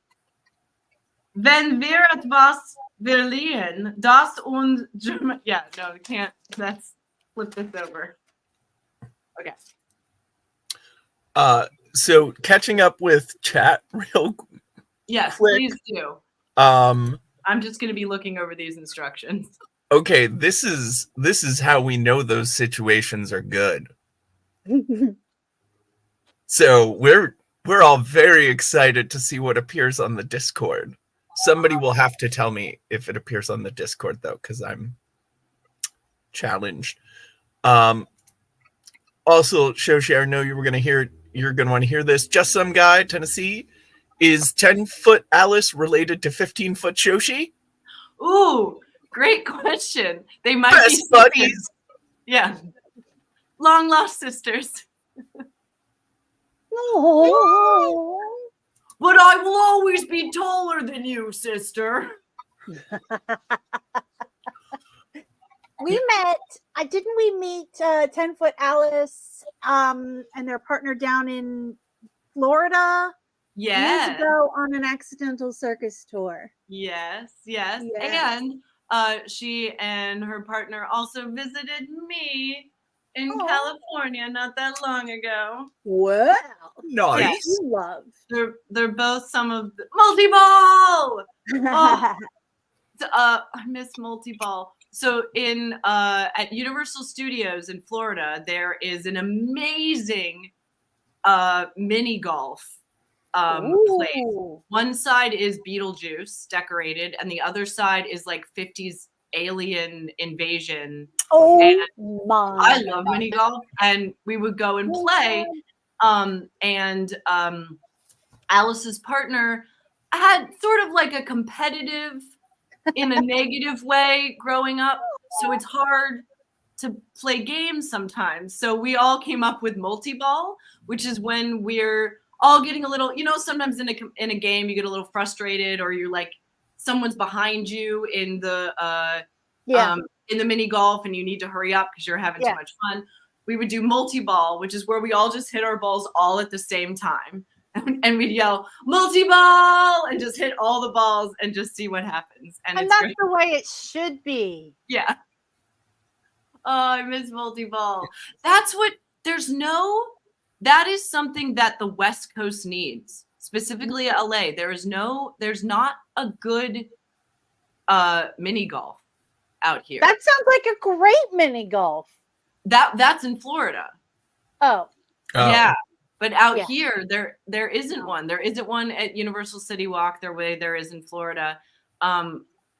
Wenn wir etwas verlieren, das uns German. Yeah, no, we can't. Let's flip this over. Okay. So catching up with chat real Yes, quick. please do. I'm just going to be looking over these instructions. Okay, this is how we know those situations are good. So we're all very excited to see what appears on the Discord. Somebody will have to tell me if it appears on the Discord though, because I'm challenged. Also, Shoshi, I know you're gonna want to hear this. Just Some Guy, Tennessee. Is 10-foot Alice related to 15-foot Shoshi? Ooh, great question. They might Best be buddies. Yeah. Long lost sisters. Oh. But I will always be taller than you, sister. We met. Didn't we meet 10-foot Alice and their partner down in Florida Yeah. years ago on an accidental circus tour? Yes. Yes. And she and her partner also visited me in Oh. California not that long ago. Wow. Nice. Yes. You love. They're both some of the multi-ball. Oh. I miss multi-ball. So in at Universal Studios in Florida, there is an amazing mini golf place. One side is Beetlejuice decorated, and the other side is like 50s alien invasion. Oh and my! I love mini golf, and we would go and play. Alice's partner had sort of like a competitive in a negative way growing up, so it's hard to play games sometimes. So we all came up with multi-ball, which is when we're all getting a little, sometimes in a game you get a little frustrated, or you're like someone's behind you in the mini golf and you need to hurry up because you're having too much fun. We would do multi-ball, which is where we all just hit our balls all at the same time. And we'd yell multi-ball and just hit all the balls and just see what happens. And it's that's great. the way it should be. Yeah. Oh, I miss multi-ball. That is something that the West Coast needs, specifically LA. There's not a good mini golf out here. That sounds like a great mini golf. That's in Florida. Oh. Yeah. But out here, there isn't one. There isn't one at Universal City Walk there is in Florida.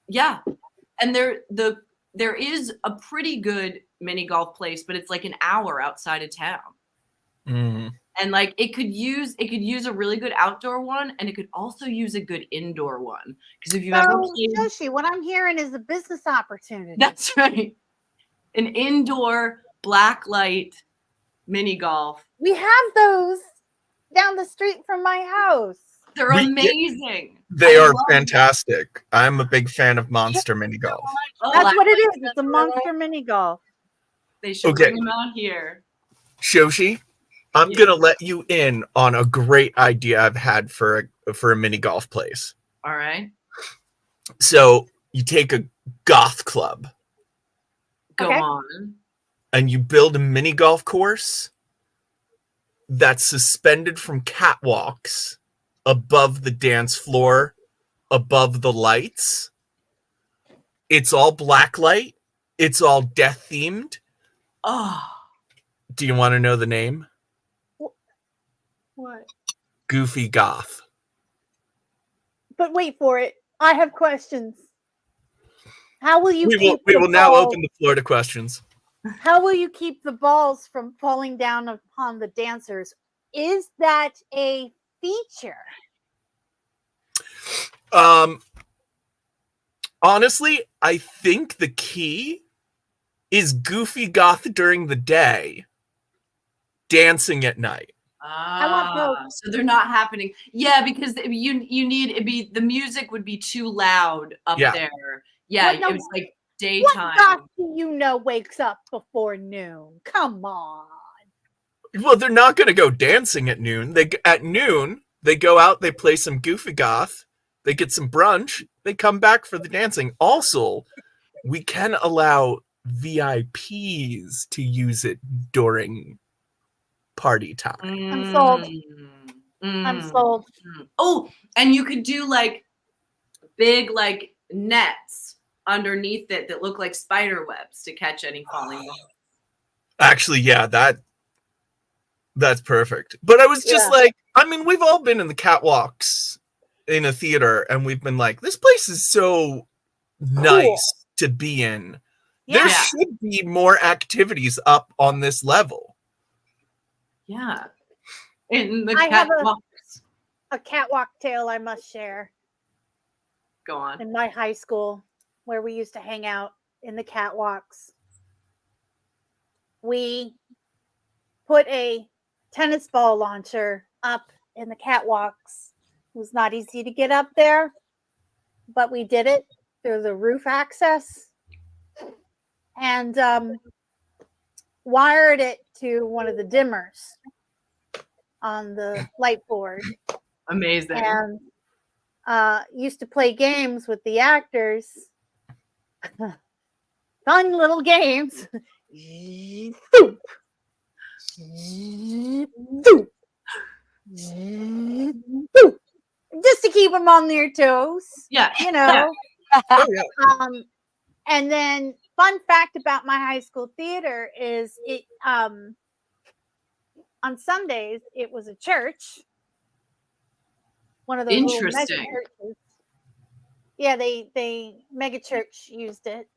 Yeah. And there is a pretty good mini golf place, but it's like an hour outside of town. Mm. And like it could use a really good outdoor one, and it could also use a good indoor one. Because if you've ever played, Yoshi, what I'm hearing is a business opportunity. that's right. An indoor black light mini golf. We have those down the street from my house. They're amazing. They are fantastic. I'm a big fan of Monster Mini Golf. That's what it is. It's a monster mini golf. They should bring them out here. Shoshi, I'm gonna let you in on a great idea I've had for a mini golf place. All right. So you take a goth club. Go on. And you build a mini golf course that's suspended from catwalks above the dance floor, above the lights. It's all black light. It's all death themed. Oh. Do you want to know the name? What? Goofy Goth. But wait for it. I have questions. How will you We will now open the floor to questions. How will you keep the balls from falling down upon the dancers is that a feature? Honestly, I think the key is goofy goth during the day, dancing at night. want both. So they're not happening. Yeah, because you need it be the music would be too loud up Yeah. there. Yeah, What, no, it was like What daytime. goth do you know wakes up before noon? Come on. Well, they're not going to go dancing at noon. At noon, they go out, they play some goofy goth, they get some brunch, they come back for the dancing. Also, we can allow VIPs to use it during party time. I'm sold. I'm sold. Oh, and you could do like big like nets underneath it that look like spider webs to catch any falling balls. Actually, yeah, that's perfect. But I was just like, I mean, we've all been in the catwalks in a theater and we've been like, this place is so nice to be in. Yeah. There should be more activities up on this level. Yeah. In the I have catwalks. a catwalk tale I must share. Go on. In my high school, where we used to hang out in the catwalks, we put a tennis ball launcher up in the catwalks. It was not easy to get up there, but we did it through the roof access and wired it to one of the dimmers on the light board. Amazing. And used to play games with the actors. Fun little games. Just to keep them on their toes. Yeah. You know. Oh, yeah. And then fun fact about my high school theater is it on Sundays it was a church. One of those little mega Interesting. churches. Yeah, they mega church used it.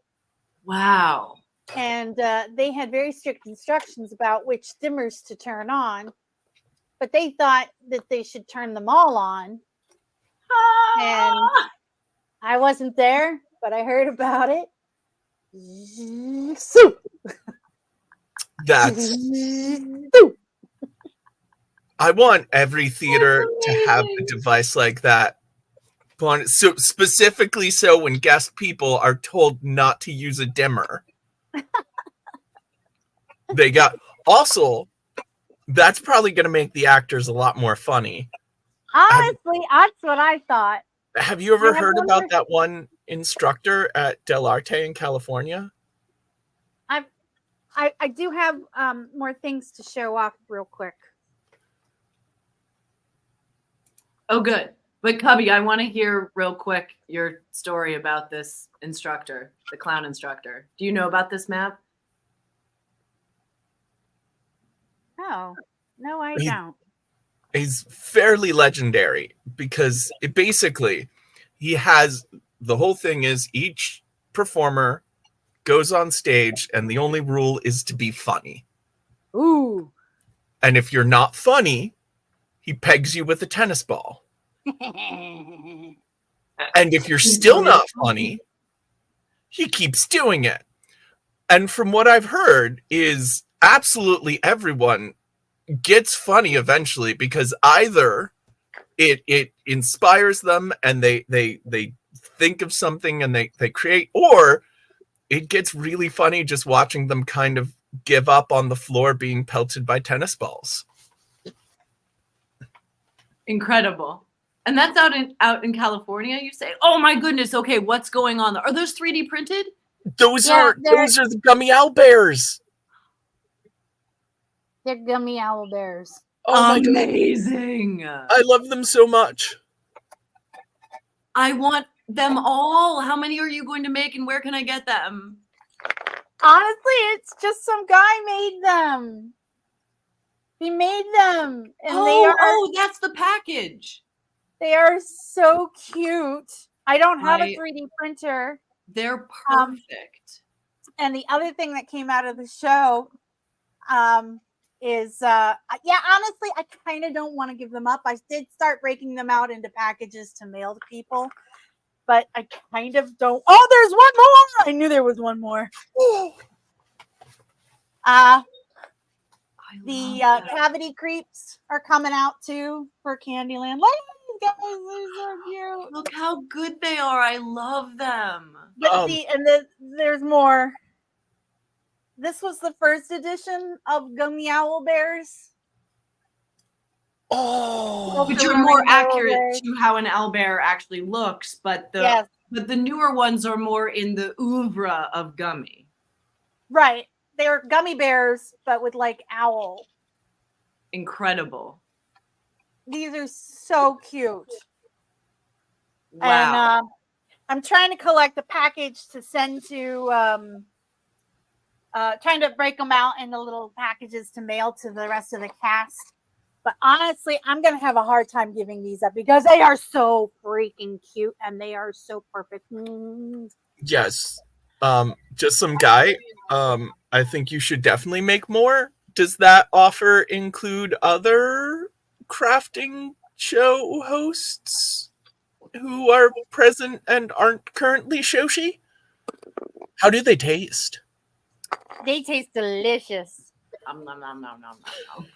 Wow. And they had very strict instructions about which dimmers to turn on, but they thought that they should turn them all on. And I wasn't there, but I heard about it. Soup. That's. I want every theater to have a device like that. So specifically, so when guest people are told not to use a dimmer, they got. Also, that's probably going to make the actors a lot more funny. Honestly, that's what I thought. Have you ever I have heard one about more- that one instructor at Del Arte in California? I do have more things to show off real quick. Oh, good. But Cubby, I want to hear real quick your story about this instructor, the clown instructor. Do you know about this map? No, I He- don't. He's fairly legendary because it basically he has the whole thing is each performer goes on stage and the only rule is to be funny. Ooh. And if you're not funny, he pegs you with a tennis ball. And if you're still not funny, he keeps doing it. And from what I've heard is absolutely everyone gets funny eventually because either it inspires them and they think of something and they create, or it gets really funny just watching them kind of give up on the floor being pelted by tennis balls. Incredible. And that's out in California, you say? Oh my goodness. Okay, what's going on there? Are those 3D printed? Those Yeah, are the gummy owlbears. They're gummy owl bears. Oh my God. Amazing. I love them so much. I want them all. How many are you going to make and where can I get them? Honestly, it's just some guy made them. He made them, and that's the package. they are so cute. I don't have a I- 3D printer. They're perfect. And the other thing that came out of the show is honestly, I kind of don't want to give them up. I did start breaking them out into packages to mail to people, but I kind of don't. Oh, there's one more. I knew there was one more. The cavity creeps are coming out too for Candyland. Look at these guys, they're so cute. Look how good they are. I love them. But there's more. This was the first edition of Gummy Owl Bears. Oh, Which are more accurate to how an owlbear actually looks, but the newer ones are more in the oeuvre of Gummy. Right. They're gummy bears, but with like owl. Incredible. These are so cute. Wow. And I'm trying to collect a package to send to trying to break them out into little packages to mail to the rest of the cast. But honestly, I'm going to have a hard time giving these up because they are so freaking cute and they are so perfect. yes. Just some guy. I think you should definitely make more. Does that offer include other crafting show hosts who are present and aren't currently Shoshi? How do they taste? They taste delicious. Nom, nom, nom, nom, nom, nom.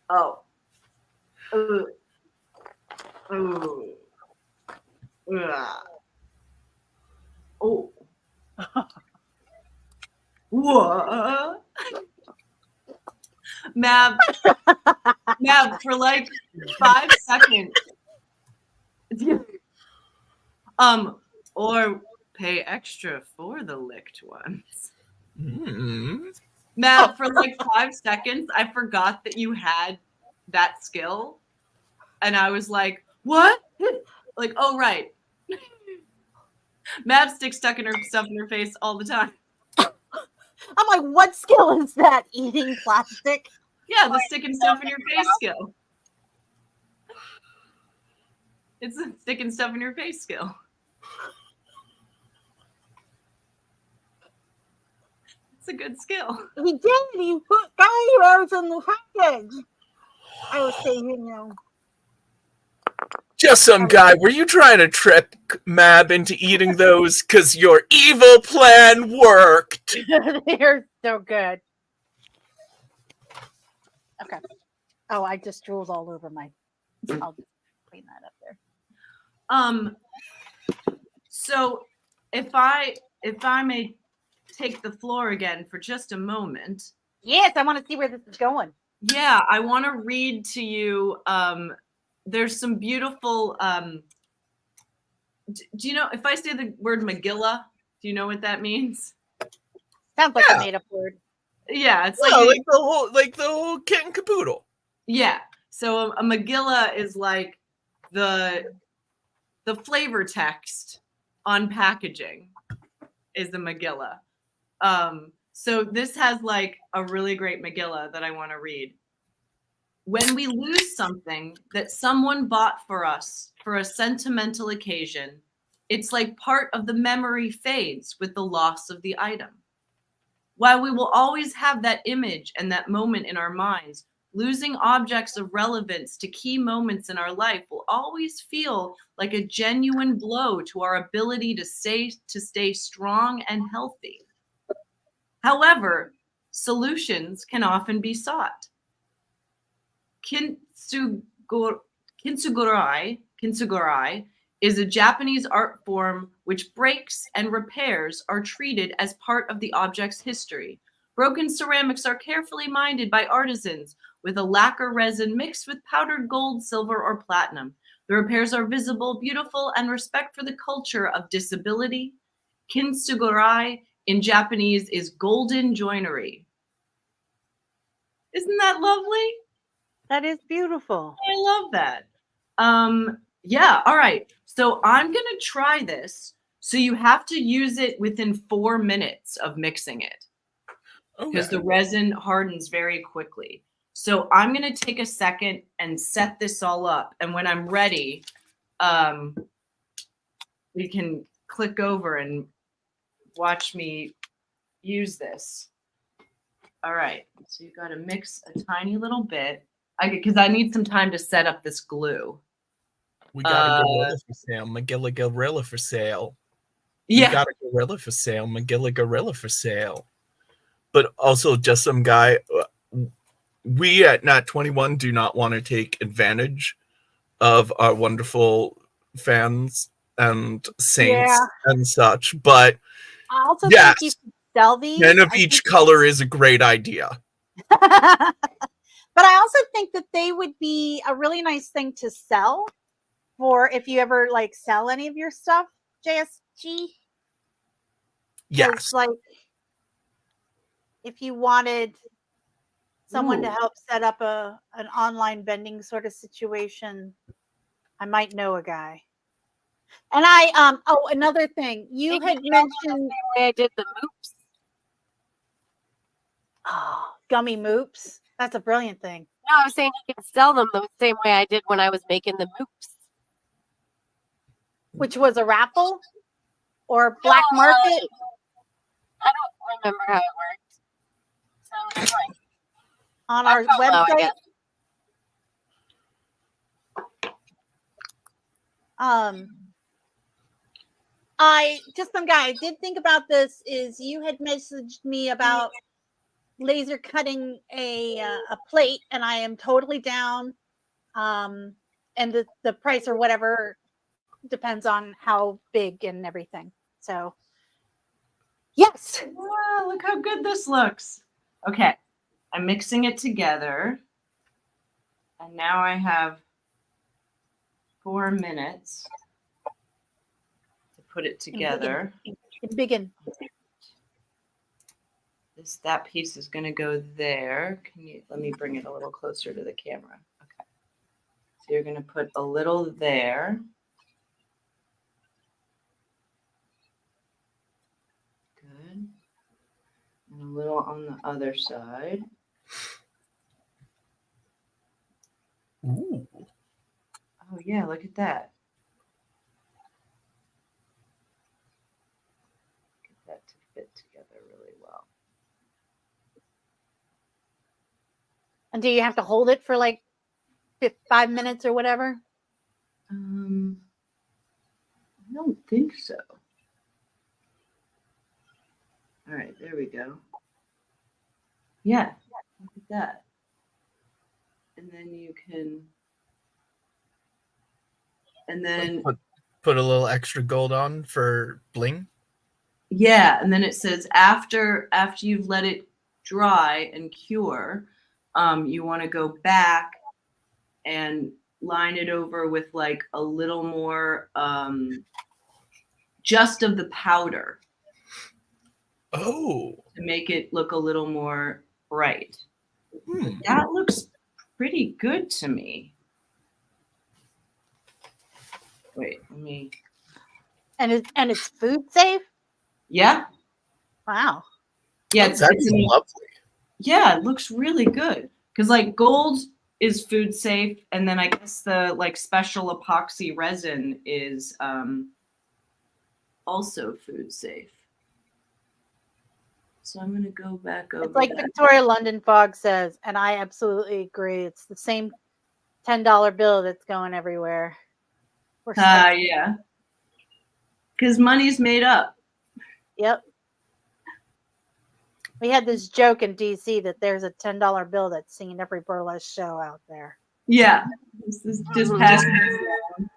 Oh. Ooh. Ooh. Oh. What? Mab, for like 5 seconds. Or pay extra for the licked ones. Mab, for like 5 seconds, I forgot that you had that skill. And I was like, what? Like, oh, right. Mab sticks stuff in her face all the time. I'm like, what skill is that? Eating plastic? Yeah, the sticking stuff in your face skill. It's a sticking stuff in your face skill. It's a good skill. He did. He put guys in the package. I was saying, you know. Just some guy. Were you trying to trick Mab into eating those because your evil plan worked? They're so good. Okay. Oh, I just drooled all over my. I'll just clean that up there. So if I may take the floor again for just a moment. Yes, I want to see where this is going. Yeah, I want to read to you. There's some beautiful. Do you know if I say the word Megillah? Do you know what that means? Sounds like a made-up word. Yeah, it's like the whole kit and caboodle. Yeah. So a Megillah is like the flavor text on packaging is the Megillah. So this has like a really great Megillah that I want to read. When we lose something that someone bought for us for a sentimental occasion, it's like part of the memory fades with the loss of the item. While we will always have that image and that moment in our minds, losing objects of relevance to key moments in our life will always feel like a genuine blow to our ability to stay strong and healthy. However, solutions can often be sought. Kintsugurai is a Japanese art form which breaks and repairs are treated as part of the object's history. Broken ceramics are carefully minded by artisans with a lacquer resin mixed with powdered gold, silver, or platinum. The repairs are visible, beautiful, and respect for the culture of disability. Kintsugurai in Japanese is golden joinery. Isn't that lovely? That is beautiful. I love that. Yeah, all right. So I'm going to try this. So you have to use it within 4 minutes of mixing it. Because the resin hardens very quickly. So I'm going to take a second and set this all up. And when I'm ready, we can click over and watch me use this. All right. So you got to mix a tiny little bit because I need some time to set up this glue. We got a gorilla for sale. Magilla gorilla for sale. Yeah. We got a gorilla for sale. Magilla gorilla for sale. But also just some guy. We at Nat 21 do not want to take advantage of our wonderful fans and saints and such. But I also yes, think you can sell these. 10 of each color is a great idea. But I also think that they would be a really nice thing to sell for if you ever like sell any of your stuff, JSG. Yes. Like if you wanted someone to help set up an online vending sort of situation, I might know a guy. And another thing, you had mentioned the way I did the moops. Oh, gummy moops. That's a brilliant thing. No, I was saying you can sell them the same way I did when I was making the moops. Which was a raffle or black market? I don't remember how it worked. So it's like On our website. I did think about this. Is you had messaged me about laser cutting a plate, and I am totally down. And the price or whatever depends on how big and everything. So yes. Wow, look how good this looks. Okay, I'm mixing it together, and now I have 4 minutes to put it together. Begin. That piece is going to go there. Let me bring it a little closer to the camera. Okay. So you're going to put a little there. Good. And a little on the other side. Ooh. Oh yeah, look at that. Get that to fit together really well. And do you have to hold it for like 5 minutes or whatever? I don't think so. All right, there we go. Yeah, look at that. And then you can, and then put a little extra gold on for bling. Yeah, and then it says after you've let it dry and cure, you want to go back and line it over with like a little more just of the powder. Oh. To make it look a little more bright. That looks pretty good to me. Wait, let me. And it's food safe? Yeah. Wow. Yeah, that's lovely. Yeah, it looks really good. Because like gold is food safe, and then I guess the like special epoxy resin is also food safe. So I'm gonna go back over. It's like that. Victoria London Fog says, and I absolutely agree. It's the same $10 bill that's going everywhere. Yeah. Because money's made up. Yep. We had this joke in DC that there's a $10 bill that's seen every burlesque show out there. Yeah. This is just passing it down.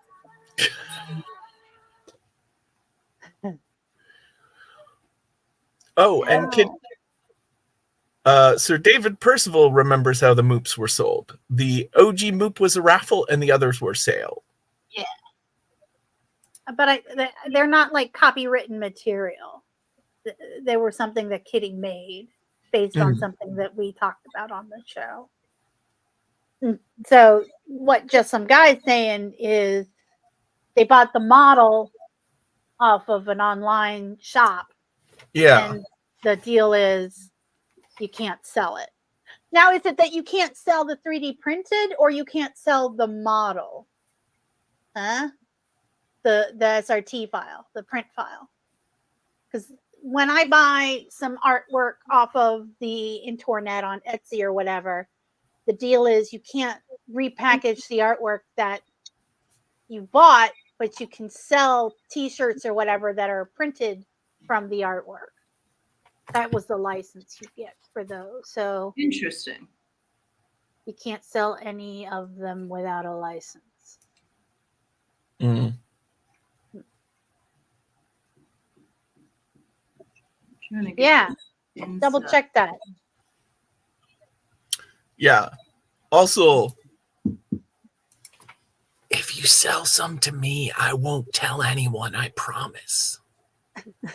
Oh, and Sir David Percival remembers how the moops were sold. The OG moop was a raffle, and the others were sale. Yeah, but they're not like copywritten material. They were something that Kitty made based on something that we talked about on the show. So what Just Some Guys saying is they bought the model off of an online shop. Yeah. And the deal is you can't sell it. Now, is it that you can't sell the 3D printed or you can't sell the model? Huh? The SRT file, the print file. Because when I buy some artwork off of the internet on Etsy or whatever, the deal is you can't repackage the artwork that you bought, but you can sell t-shirts or whatever that are printed from the artwork. That was the license you get for those. So Interesting. you can't sell any of them without a license. Mm. Trying to get Yeah. this Double inside. check that. Yeah. Also, if you sell some to me, I won't tell anyone, I promise. Trying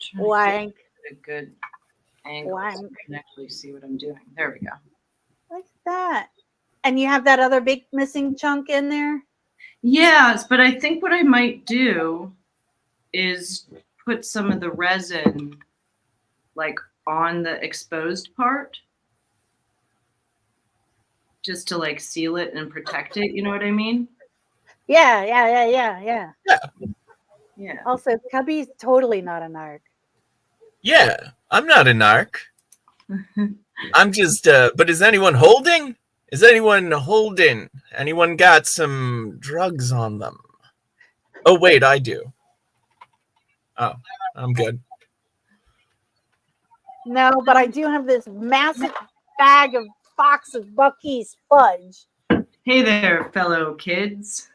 to Blank. get a good angle so I Blank. can actually see what I'm doing. There we go. Like that. And you have that other big missing chunk in there? Yes, but I think what I might do is put some of the resin like on the exposed part just to like seal it and protect it. You know what I mean? Yeah. Yeah. Also, Cubby's totally not an arc. Yeah, I'm not a narc. I'm just, but is anyone holding? Is anyone holding? Anyone got some drugs on them? Oh, wait, I do. Oh, I'm good. No, but I do have this massive bag of box of Bucky's fudge. Hey there, fellow kids.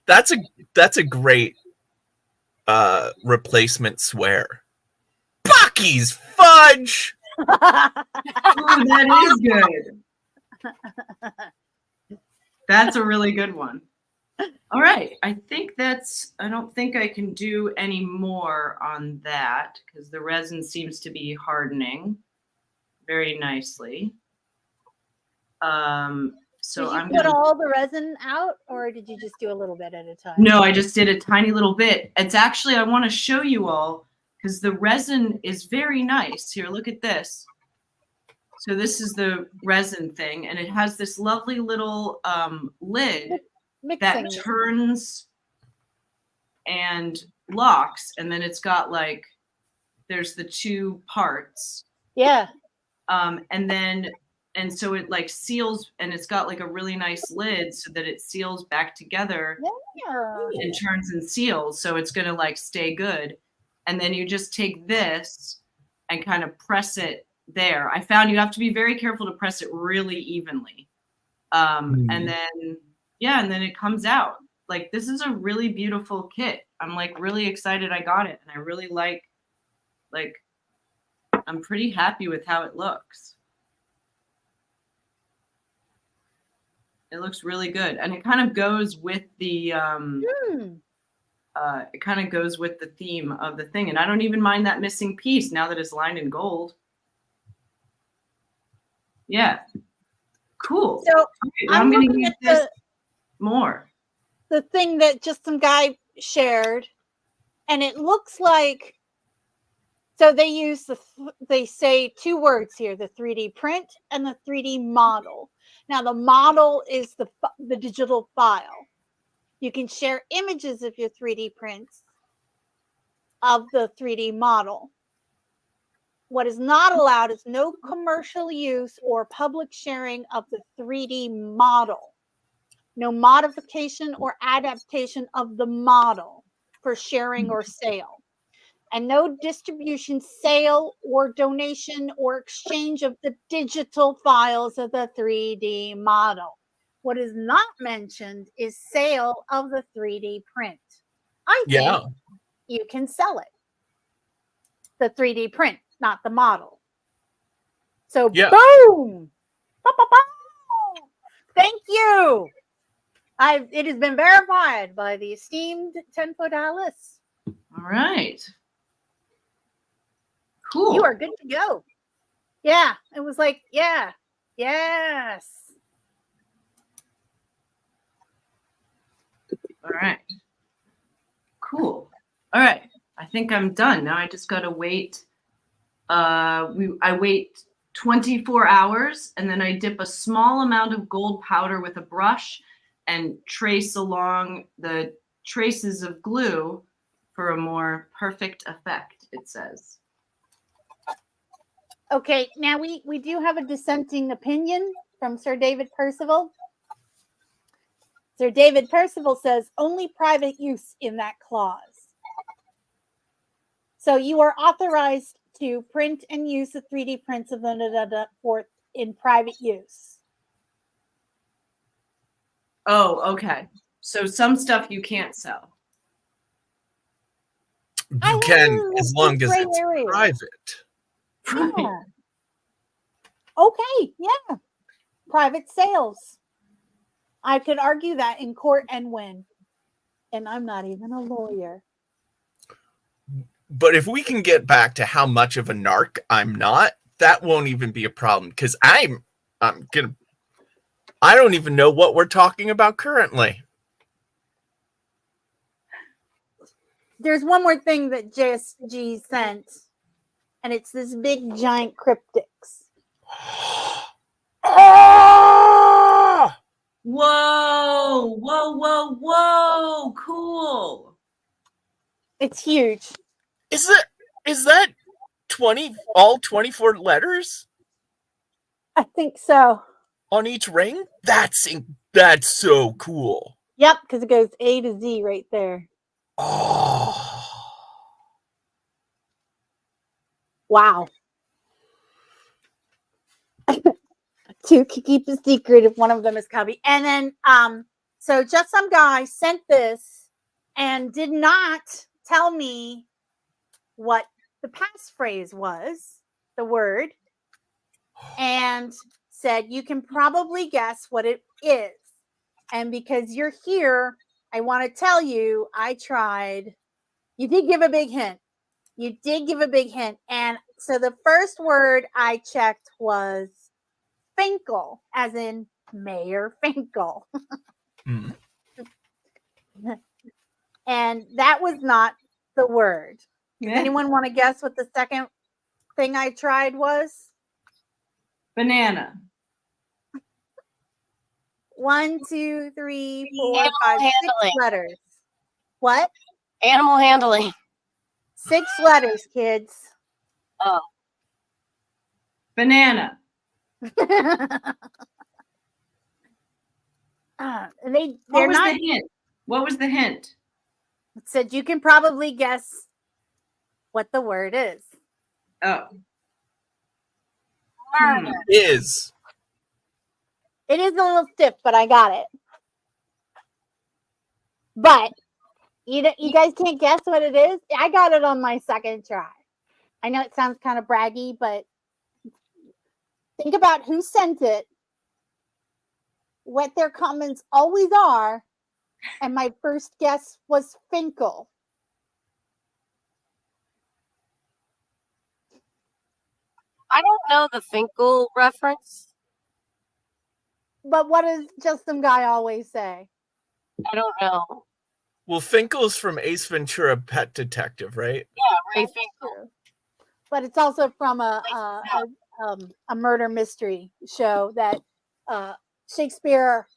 That's a great replacement swear. Bucky's fudge. Ooh, that is good. That's a really good one. All right. I don't think I can do any more on that because the resin seems to be hardening very nicely. So Did you I'm put gonna. all the resin out, or did you just do a little bit at a time? No, I just did a tiny little bit. It's actually, I want to show you all because the resin is very nice. Here, look at this. So this is the resin thing, and it has this lovely little lid that Mixing. turns and locks, and then it's got like, there's the two parts. Yeah. And so it like seals, and it's got like a really nice lid so that it seals back together and turns and seals. So it's going to like stay good. And then you just take this and kind of press it there. I found you have to be very careful to press it really evenly. And then, yeah, and then it comes out. Like, this is a really beautiful kit. I'm like really excited I got it. And I really like, I'm pretty happy with how it looks. It looks really good, and it kind of goes with the it kind of goes with the theme of the thing. And I don't even mind that missing piece now that it's lined in gold. Yeah, cool. So okay, well, I'm going to use this more. The thing that just some guy shared, and it looks like. So they use they say two words here: the 3D print and the 3D model. Now, the model is the digital file. You can share images of your 3D prints of the 3D model. What is not allowed is no commercial use or public sharing of the 3D model. No modification or adaptation of the model for sharing or sale. And no distribution, sale, or donation or exchange of the digital files of the 3D model. What is not mentioned is sale of the 3D print. I think you can sell it. The 3D print, not the model. So boom! Thank you! It has been verified by the esteemed 10-foot Alice. All right. Cool. You are good to go. Yeah. It was like, yeah. Yes. All right. Cool. All right. I think I'm done. Now I just gotta wait. I wait 24 hours and then I dip a small amount of gold powder with a brush and trace along the traces of glue for a more perfect effect, it says. Okay, now we do have a dissenting opinion from Sir David Percival. Sir David Percival says only private use in that clause. So you are authorized to print and use the 3D prints of for in private use. Oh, okay. So some stuff you can't sell. You can, as long as it's private. Yeah. Okay, yeah. Private sales. I could argue that in court and win. And I'm not even a lawyer. But if we can get back to how much of a narc I'm not, that won't even be a problem, because I don't even know what we're talking about currently. There's one more thing that JSG sent, and it's this big giant cryptics. Oh! Whoa, whoa, whoa, whoa, cool. It's huge. Is that 20 all 24 letters? I think so. On each ring? That's so cool. Yep, because it goes A to Z right there. Oh. Wow. To keep a secret if one of them is cubby. And then so just some guy sent this and did not tell me what the passphrase was, the word, and said you can probably guess what it is. And because you're here, I want to tell you I tried. You did give a big hint. You did give a big hint. And so the first word I checked was Finkel, as in Mayor Finkel. Mm. And that was not the word. Does Yeah. anyone want to guess what the second thing I tried was? Banana. 1, 2, 3, 4, Animal 5, 6 handling. letters. What? Animal handling. 6 letters, kids. Oh. Banana. They're What was not. the hint? What was the hint? It said you can probably guess what the word is. Oh. Murder. Is. It is a little stiff, but I got it. But you guys can't guess what it is. I got it on my second try. I know it sounds kind of braggy, but think about who sent it, what their comments always are, and my first guess was Finkel. I don't know the Finkel reference. But what does just some guy always say? I don't know. Well, Finkel's from Ace Ventura: Pet Detective, right? Yeah, Ray That's Finkel. true. But it's also from a murder mystery show that Shakespeare.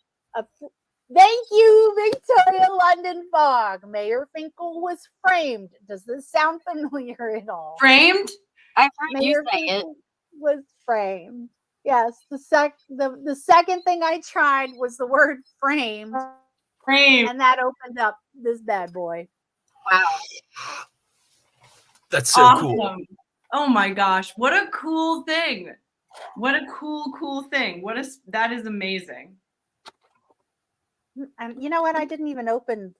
Thank you, Victoria London Fog. Mayor Finkel was framed. Does this sound familiar at all? Framed? I've heard you Mayor say it. Finkel was framed. Yes, the second thing I tried was the word framed, Framed. and that opened up this bad boy. Wow. That's so Awesome. cool. Oh my gosh. What a cool thing. What a cool thing. That is amazing. And you know what? I didn't even open.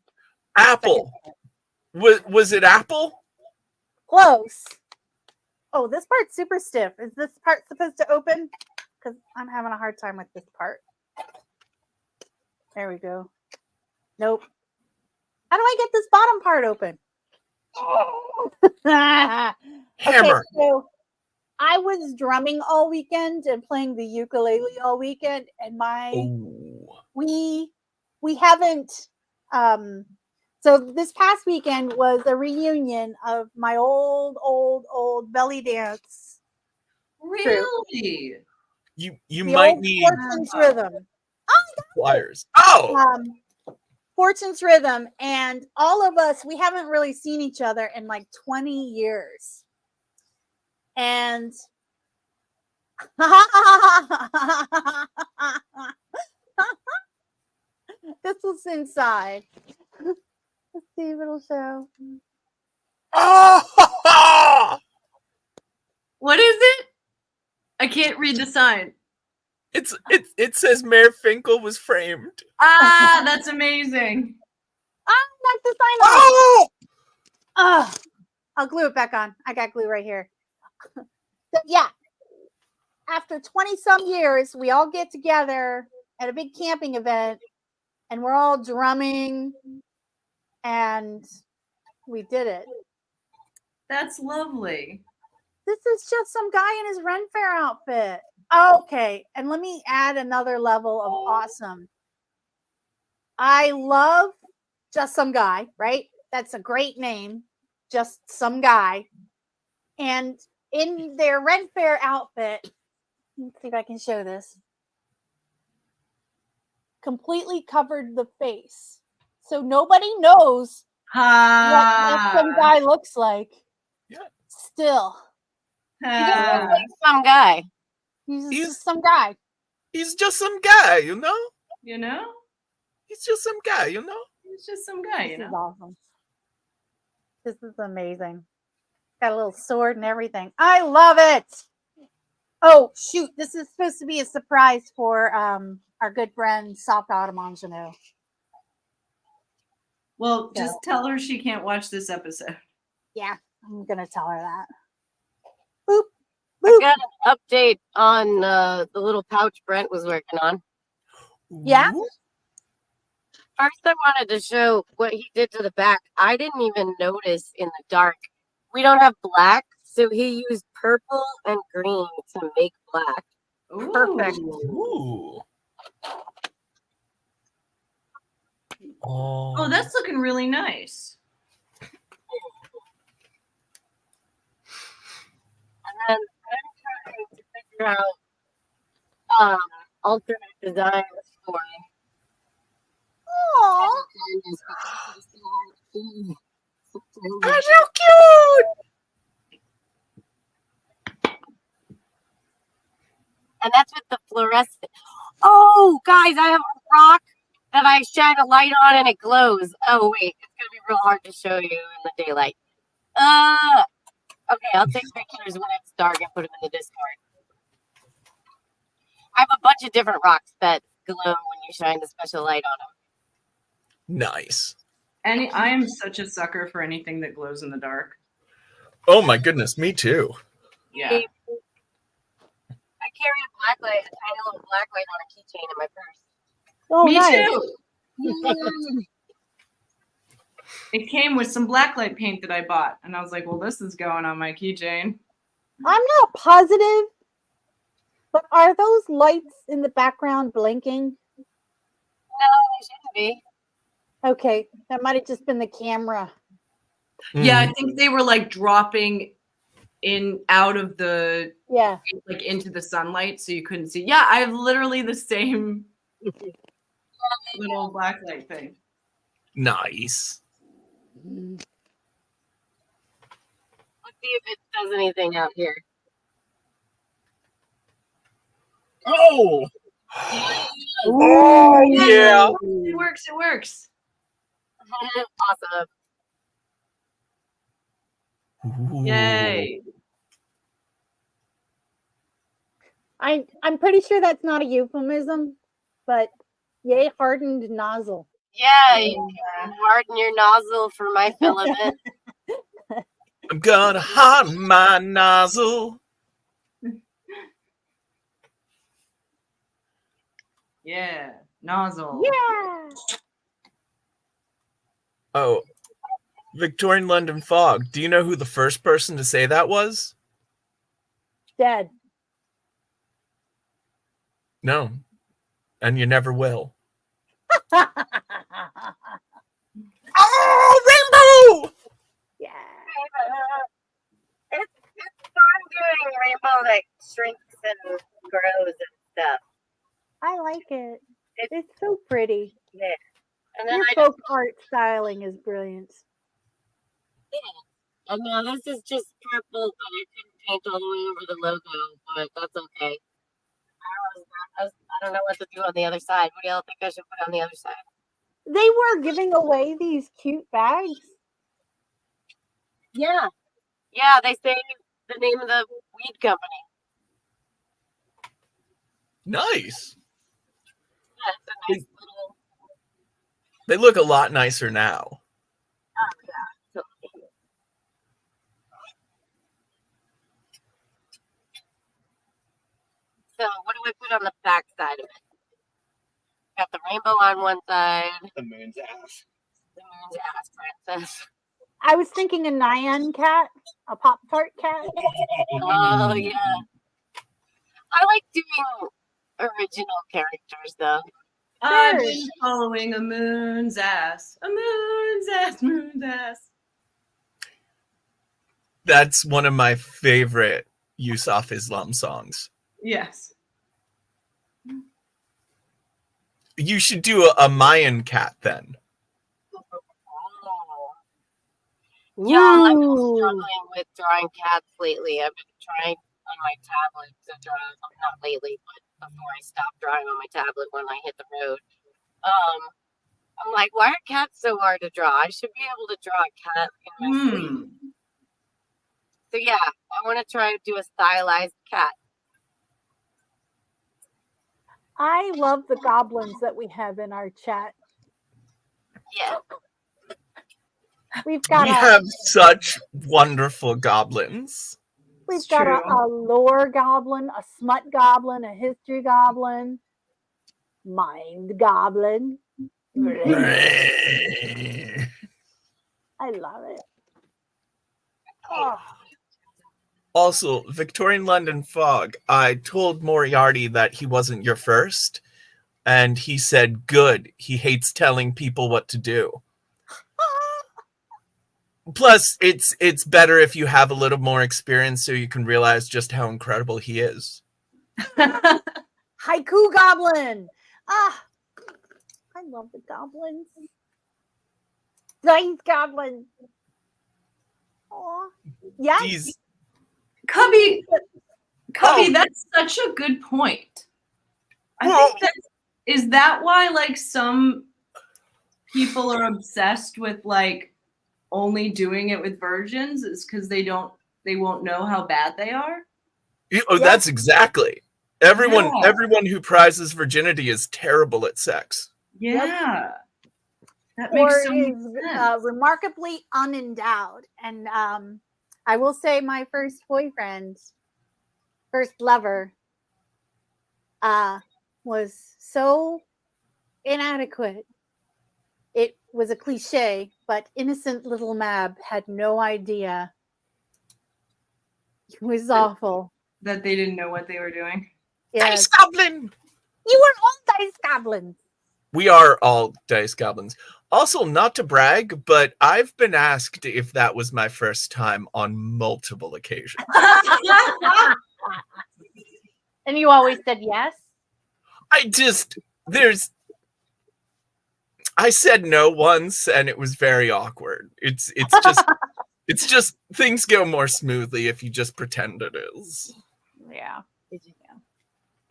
Apple. Was it apple? Close. Oh, this part's super stiff. Is this part supposed to open? Because I'm having a hard time with this part. There we go. Nope. How do I get this bottom part open? Hammer. Okay, so I was drumming all weekend and playing the ukulele all weekend, and Oh. we haven't So this past weekend was a reunion of my old belly dance. Really? You The might old need Fortune's Rhythm. flyers. Oh, Fortune's Rhythm, and all of us, we haven't really seen each other in like 20 years. And this was inside. Let's see if it'll show. oh! What is it? I can't read the sign. It says Mayor Finkel was framed. Ah, that's amazing. Knock the sign off. Oh! I'll glue it back on. I got glue right here. So yeah, after 20 some years, we all get together at a big camping event and we're all drumming and we did it. That's lovely. This is just some guy in his Ren Fair outfit. Okay, and let me add another level of awesome. I love Just Some Guy, right? That's a great name. Just Some Guy. And in their Ren Fair outfit, let's see if I can show this. Completely covered the face. So nobody knows what some guy looks like. Yeah. Still. Like some guy. He's He's- just some guy. He's just some guy, you know? You know? He's just some guy, you know? He's just some guy, This you is know? awesome. This is amazing. Got a little sword and everything. I love it. Oh, shoot. This is supposed to be a surprise for our good friend, Soft Autumn Ingenue. Well, Yeah. just tell her she can't watch this episode. Yeah, I'm going to tell her that. Boop. I Boop. got an update on the little pouch Brent was working on. Yeah? Ooh. First, I wanted to show what he did to the back. I didn't even notice in the dark. We don't have black, so he used purple and green to make black. Perfect. Ooh. Oh, that's looking really nice. And then I'm trying to figure out alternate designs for Aww. That's so cute! And that's with the fluorescent. Oh, guys, I have a rock that I shine a light on and it glows. Oh, wait, it's going to be real hard to show you in the daylight. Okay, I'll take pictures when it's dark and put them in the Discord. I have a bunch of different rocks that glow when you shine the special light on them. Nice. I am such a sucker for anything that glows in the dark. Oh my goodness, me too. Yeah. I carry a black light, a tiny little black light on a keychain in my purse. Oh, Me nice. too. It came with some blacklight paint that I bought, and I was like, "Well, this is going on my keychain." I'm not positive, but are those lights in the background blinking? No, they shouldn't be. Okay, that might have just been the camera. Yeah, I Mhm. think they were like dropping in out of the Yeah. like into the sunlight, so you couldn't see. Yeah, I have literally the same little blacklight thing. Nice. Let's see if it does anything out here. Oh! Oh, yeah. It works. It works. Awesome. Ooh. Yay! I'm pretty sure that's not a euphemism, but yay hardened nozzle. Yeah, you can harden your nozzle for my filament. I'm gonna harden my nozzle. Yeah, nozzle. Yeah. Oh, Victorian London Fog. Do you know who the first person to say that was? Dead. No. And you never will. Ah! how that shrinks and grows and stuff. I like it. It's so pretty. Yeah. And then Your I folk art styling is brilliant. and now this is just purple, but I couldn't paint all the way over the logo, but that's okay. I don't know what to do on the other side. What do y'all think I should put on the other side? They were giving away these cute bags. Yeah. Yeah, they say the name of the weed company. Nice. Yeah, it's a nice little. They look a lot nicer now. Oh, yeah. Totally. So, what do I put on the back side of it? Got the rainbow on one side. The moon's ass. The moon's ass princess. I was thinking a Nyan cat, a Pop-Tart cat. Oh, yeah. I like doing original characters, though. I've been following a moon's ass. A moon's ass, moon's ass. That's one of my favorite Yusuf Islam songs. Yes. You should do a Mayan cat then. Yeah, I've been struggling with drawing cats lately. I've been trying on my tablet to draw, not lately, but before I stopped drawing on my tablet when I hit the road. I'm like, why are cats so hard to draw? I should be able to draw a cat in my sleep. So yeah, I want to try to do a stylized cat. I love the goblins that we have in our chat. Yeah. We have such wonderful goblins. We've got a lore goblin, a smut goblin, a history goblin, mind goblin. I love it. Oh. Also, Victorian London Fog, I told Moriarty that he wasn't your first, and he said, good. He hates telling people what to do. Plus, it's better if you have a little more experience so you can realize just how incredible he is. Haiku goblin. Ah, I love the goblins. Dice goblin. Aw. Yes. Cubby, that's such a good point. I think is that why like some people are obsessed with like only doing it with virgins is because they won't know how bad they are. Oh, that's exactly. Everyone who prizes virginity is terrible at sex. Yeah. That makes so much sense. Remarkably unendowed. And I will say my first boyfriend, first lover, was so inadequate. It was a cliche, but innocent little Mab had no idea. It was awful. That they didn't know what they were doing. Yes. Dice goblin! You were all dice goblins. We are all dice goblins. Also, not to brag, but I've been asked if that was my first time on multiple occasions. And you always said yes? I said no once and it was very awkward. It's just things go more smoothly if you just pretend it is. Yeah.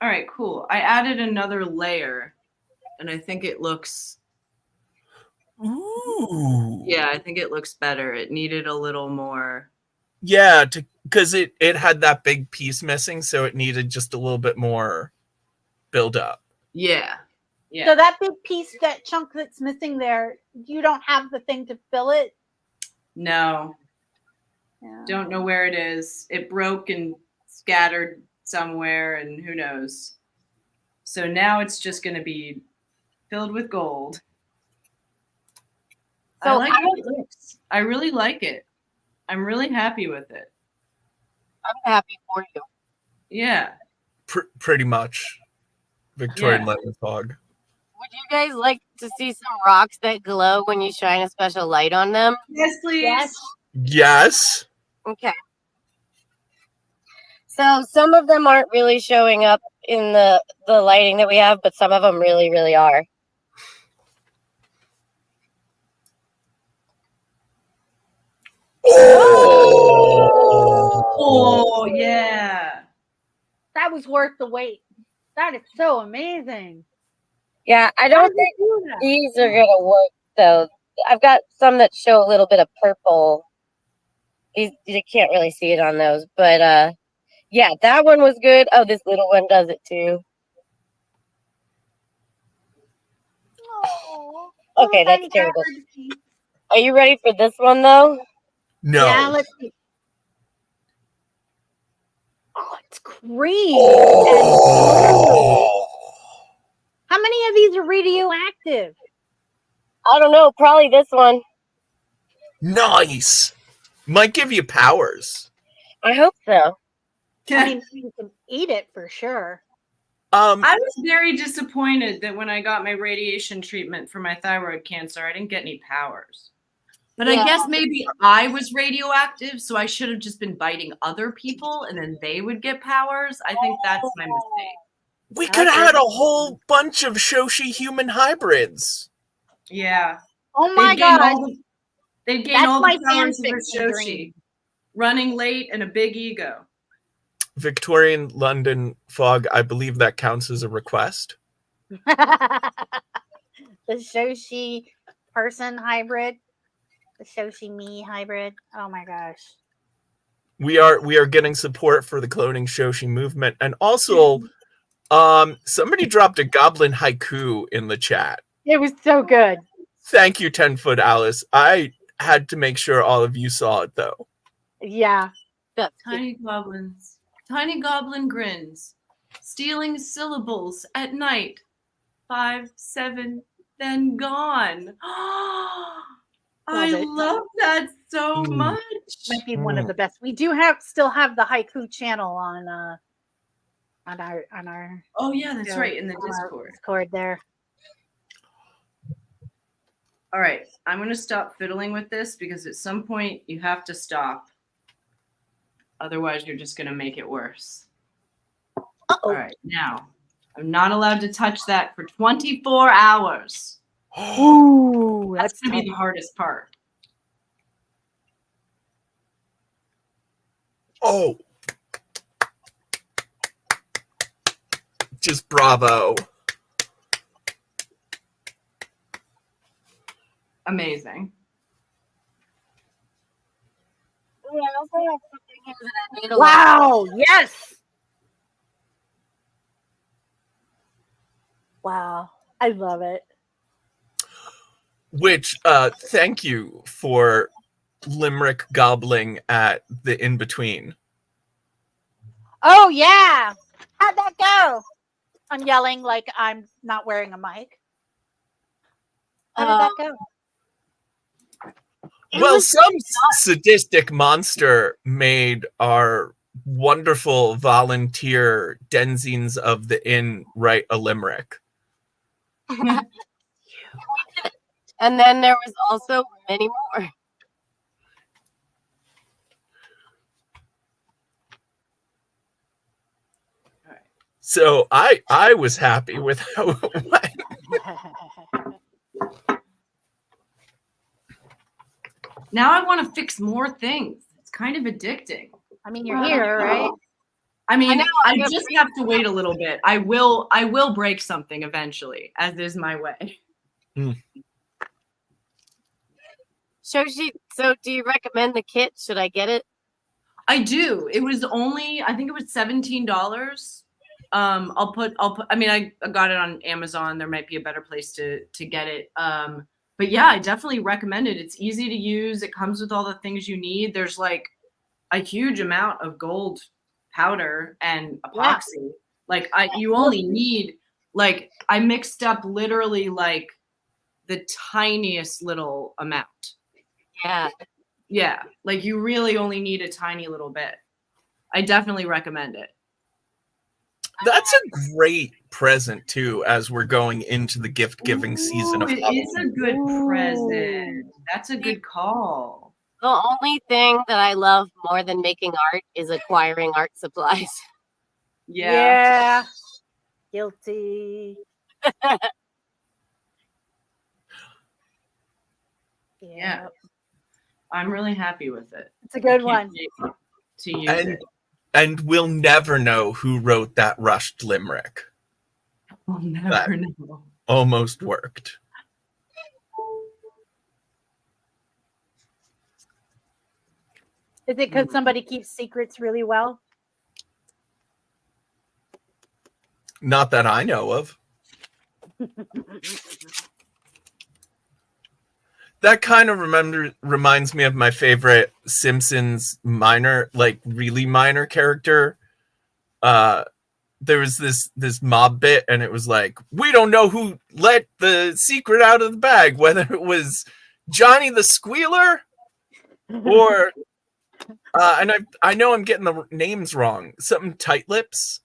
All right, cool. I added another layer and I think it looks Ooh. Yeah, I think it looks better. It needed a little more. Yeah, because it had that big piece missing, so it needed just a little bit more build up. Yeah. Yeah. So that big piece, that chunk that's missing there, you don't have the thing to fill it? No. Yeah. Don't know where it is. It broke and scattered somewhere and who knows. So now it's just going to be filled with gold. So I like how it looks. I really like it. I'm really happy with it. I'm happy for you. Yeah. Pretty much. Victorian London Fog. Would you guys like to see some rocks that glow when you shine a special light on them? Yes, please. Yes. Yes. Okay. So some of them aren't really showing up in the lighting that we have, but some of them really, really are. Oh yeah. That was worth the wait. That is so amazing. Yeah, I How don't did you think do that? these are gonna work though. I've got some that show a little bit of purple. These you can't really see it on those, but yeah, that one was good. Oh, this little one does it too. Oh, Okay, that's tiny terrible. bird. Are you ready for this one though? No. Yeah, let's see. Oh, it's green. Oh. How many of these are radioactive? I don't know, probably this one. Nice. Might give you powers. I hope so. I mean, you can eat it for sure. I was very disappointed that when I got my radiation treatment for my thyroid cancer, I didn't get any powers. But I Yeah. guess maybe I was radioactive, so I should have just been biting other people and then they would get powers. I think that's my mistake. We could have had a whole bunch of Shoshi human hybrids. Yeah. Oh my god. They'd gain That's all my the powers of a fanfiction Shoshi. dream. Running late and a big ego. Victorian London fog, I believe that counts as a request. The Shoshi person hybrid. The Shoshi me hybrid. Oh my gosh. We are getting support for the cloning Shoshi movement. And also, somebody dropped a goblin haiku in the chat. It was so good. Thank you, 10-foot Alice. I had to make sure all of you saw it though. Yeah. Tiny goblins. Tiny goblin grins. Stealing syllables at night. 5, 7, then gone. I love that so much. Might be one of the best. We do still have the haiku channel on our Oh yeah, that's right, in the Discord there. All right, I'm going to stop fiddling with this because at some point you have to stop. Otherwise, you're just going to make it worse. All right, now, I'm not allowed to touch that for 24 hours. Ooh, that's going to be the hardest part. Oh. Just bravo. Amazing. Wow, yes. Wow, I love it. Which, thank you for limerick gobbling at the in-between. Oh, yeah. How'd that go? I'm yelling like I'm not wearing a mic. How did that go? Well, some sadistic monster made our wonderful volunteer Denzines of the Inn write a limerick. And then there was also many more. So I was happy with how it went. Now I want to fix more things. It's kind of addicting. I mean, you're here, right? I mean, I just have to wait a little bit. I will break something eventually, as is my way. Shoshi, so do you recommend the kit? Should I get it? I do. It was only, I think it was $17. I'll put, I mean, I got it on Amazon. There might be a better place to get it. But yeah, I definitely recommend it. It's easy to use. It comes with all the things you need. There's like a huge amount of gold powder and epoxy. Like you only need, like, I mixed up literally like the tiniest little amount. Yeah. Yeah. Like you really only need a tiny little bit. I definitely recommend it. That's a great present too, as we're going into the gift giving season of It Halloween. is a good present. That's a good call. The only thing that I love more than making art is acquiring art supplies. Yeah. Guilty. Yeah. I'm really happy with it. It's a good Can't one. wait to use it. And we'll never know who wrote that rushed limerick. We'll never know. Almost worked. Is it because somebody keeps secrets really well? Not that I know of. That kind of reminds me of my favorite Simpsons really minor character. There was this mob bit, and it was like, we don't know who let the secret out of the bag, whether it was Johnny the Squealer or and I know I'm getting the names wrong. Something Tight Lips.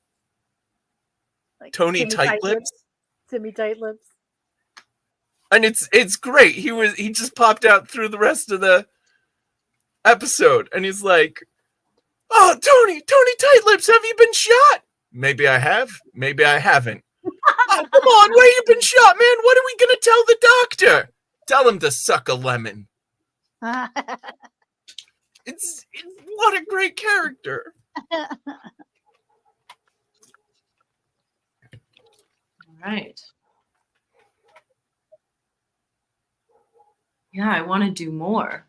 Like Tony Timmy Tight Lips. Timmy Tight Lips. And it's great. He just popped out through the rest of the episode, and he's like, "Oh, Tony Tight Lips, have you been shot? Maybe I have, maybe I haven't. Oh, come on, where you been shot, man? What are we gonna tell the doctor? Tell him to suck a lemon." It's what a great character. All right. Yeah, I want to do more.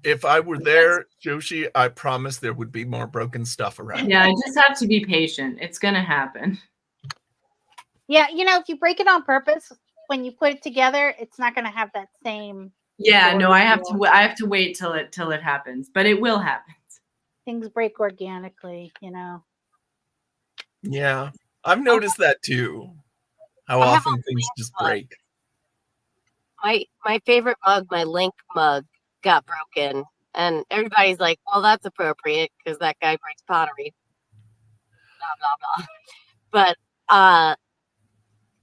If I were there, Joshi, I promise there would be more broken stuff around. Yeah, I just have to be patient. It's gonna happen. Yeah, if you break it on purpose, when you put it together, it's not going to have that same. Yeah, no, I have feel. to. I have to wait till it happens, but it will happen. Things break organically, Yeah, I've noticed that too. How I have often a things Link just mug. break. My favorite mug, my Link mug, got broken, and everybody's like, "Well, that's appropriate because that guy breaks pottery." Blah blah blah. But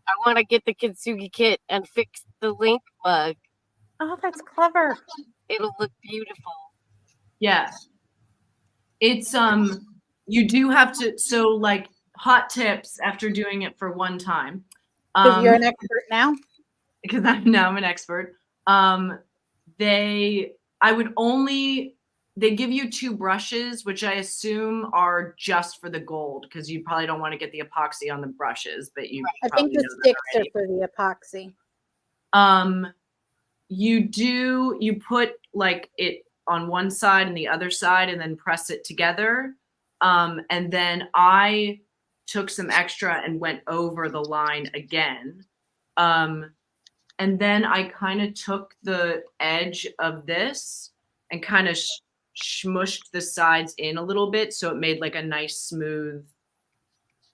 I want to get the Kintsugi kit and fix the Link mug. Oh, that's clever. It'll look beautiful. Yeah. It's you do have to, so like hot tips after doing it for one time. Because you're an expert now. Because I'm an expert. They give you 2 brushes, which I assume are just for the gold, because you probably don't want to get the epoxy on the brushes, but you I probably think the know that sticks already. are for the epoxy. You put like it on one side and the other side and then press it together. And then I took some extra and went over the line again. And then I kind of took the edge of this and kind of smushed the sides in a little bit, so it made like a nice smooth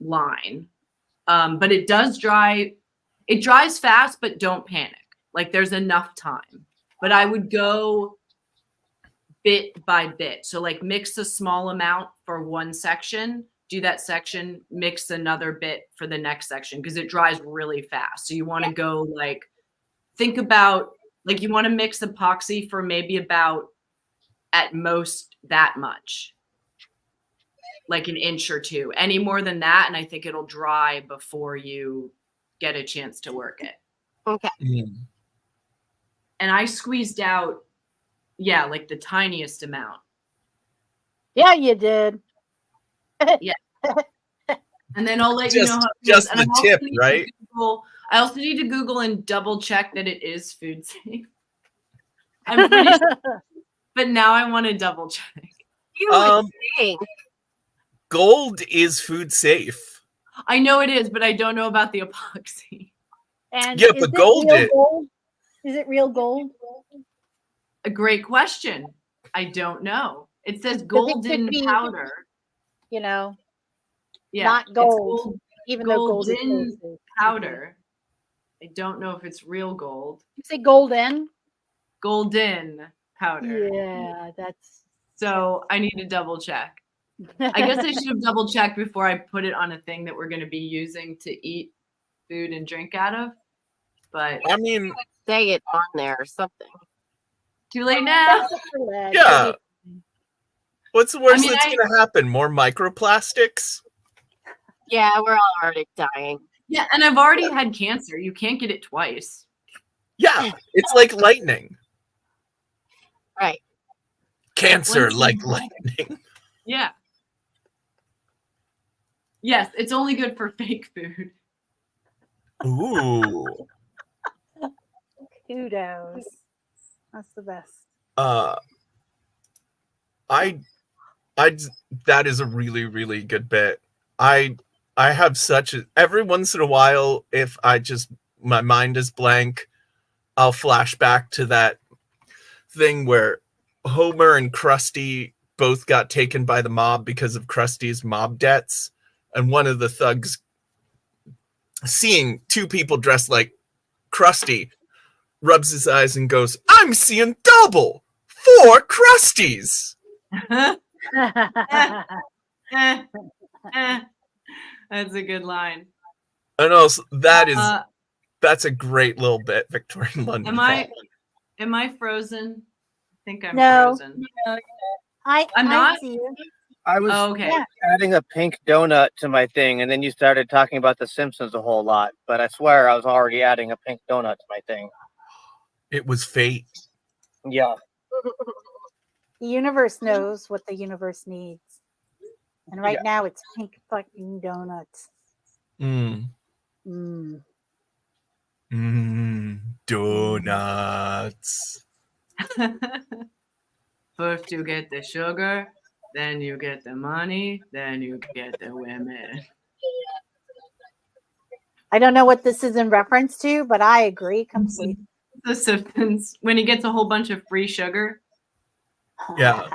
line. But it does dry. It dries fast, but don't panic. Like there's enough time. But I would go bit by bit. So like mix a small amount for one section, do that section, mix another bit for the next section, because it dries really fast. So you want to go like, think about, like you want to mix epoxy for maybe about at most that much, like an inch or 2. Any more than that, and I think it'll dry before you get a chance to work it. Okay. And I squeezed out, yeah, like the tiniest amount. Yeah, you did. And then I'll let you know how it Just goes. And the I also tip, need to right? I also need to Google and double check that it is food safe. I'm pretty sure, but now I want to double check. You were saying. Gold is food safe. I know it is, but I don't know about the epoxy. And Yeah, is but it gold real is. gold? Is it real gold? A great question. I don't know. It says could golden be, powder. Yeah, Yeah, not gold. Even though gold is golden food safe. powder. I don't know if it's real gold. You say golden? Golden powder. Yeah, that's. So I need to double check. I guess I should have double checked before I put it on a thing that we're going to be using to eat food and drink out of. But I mean, say it on there or something. Too late now. Yeah. What's the worst I mean, that's going to happen? More microplastics? Yeah, we're all already dying. Yeah, and I've already had cancer. You can't get it twice. Yeah, it's like lightning. Right. Cancer Once you- like lightning. Yeah. Yes, it's only good for fake food. Ooh. Kudos. That's the best. I that is a really, really good bit. I have such a, every once in a while, if my mind is blank, I'll flash back to that thing where Homer and Krusty both got taken by the mob because of Krusty's mob debts. And one of the thugs, seeing two people dressed like Krusty, rubs his eyes and goes, "I'm seeing double! 4 Krusties!" That's a good line. And also, that's a great little bit, Victorian London. Am I frozen? I think I'm No. frozen. I'm not? see you. I was Okay. adding a pink donut to my thing, and then you started talking about The Simpsons a whole lot. But I swear I was already adding a pink donut to my thing. It was fate. Yeah. The universe knows what the universe needs. And right now it's pink fucking donuts. Donuts. First you get the sugar, then you get the money, then you get the women. I don't know what this is in reference to, but I agree completely. The Simpsons, when he gets a whole bunch of free sugar, Yeah.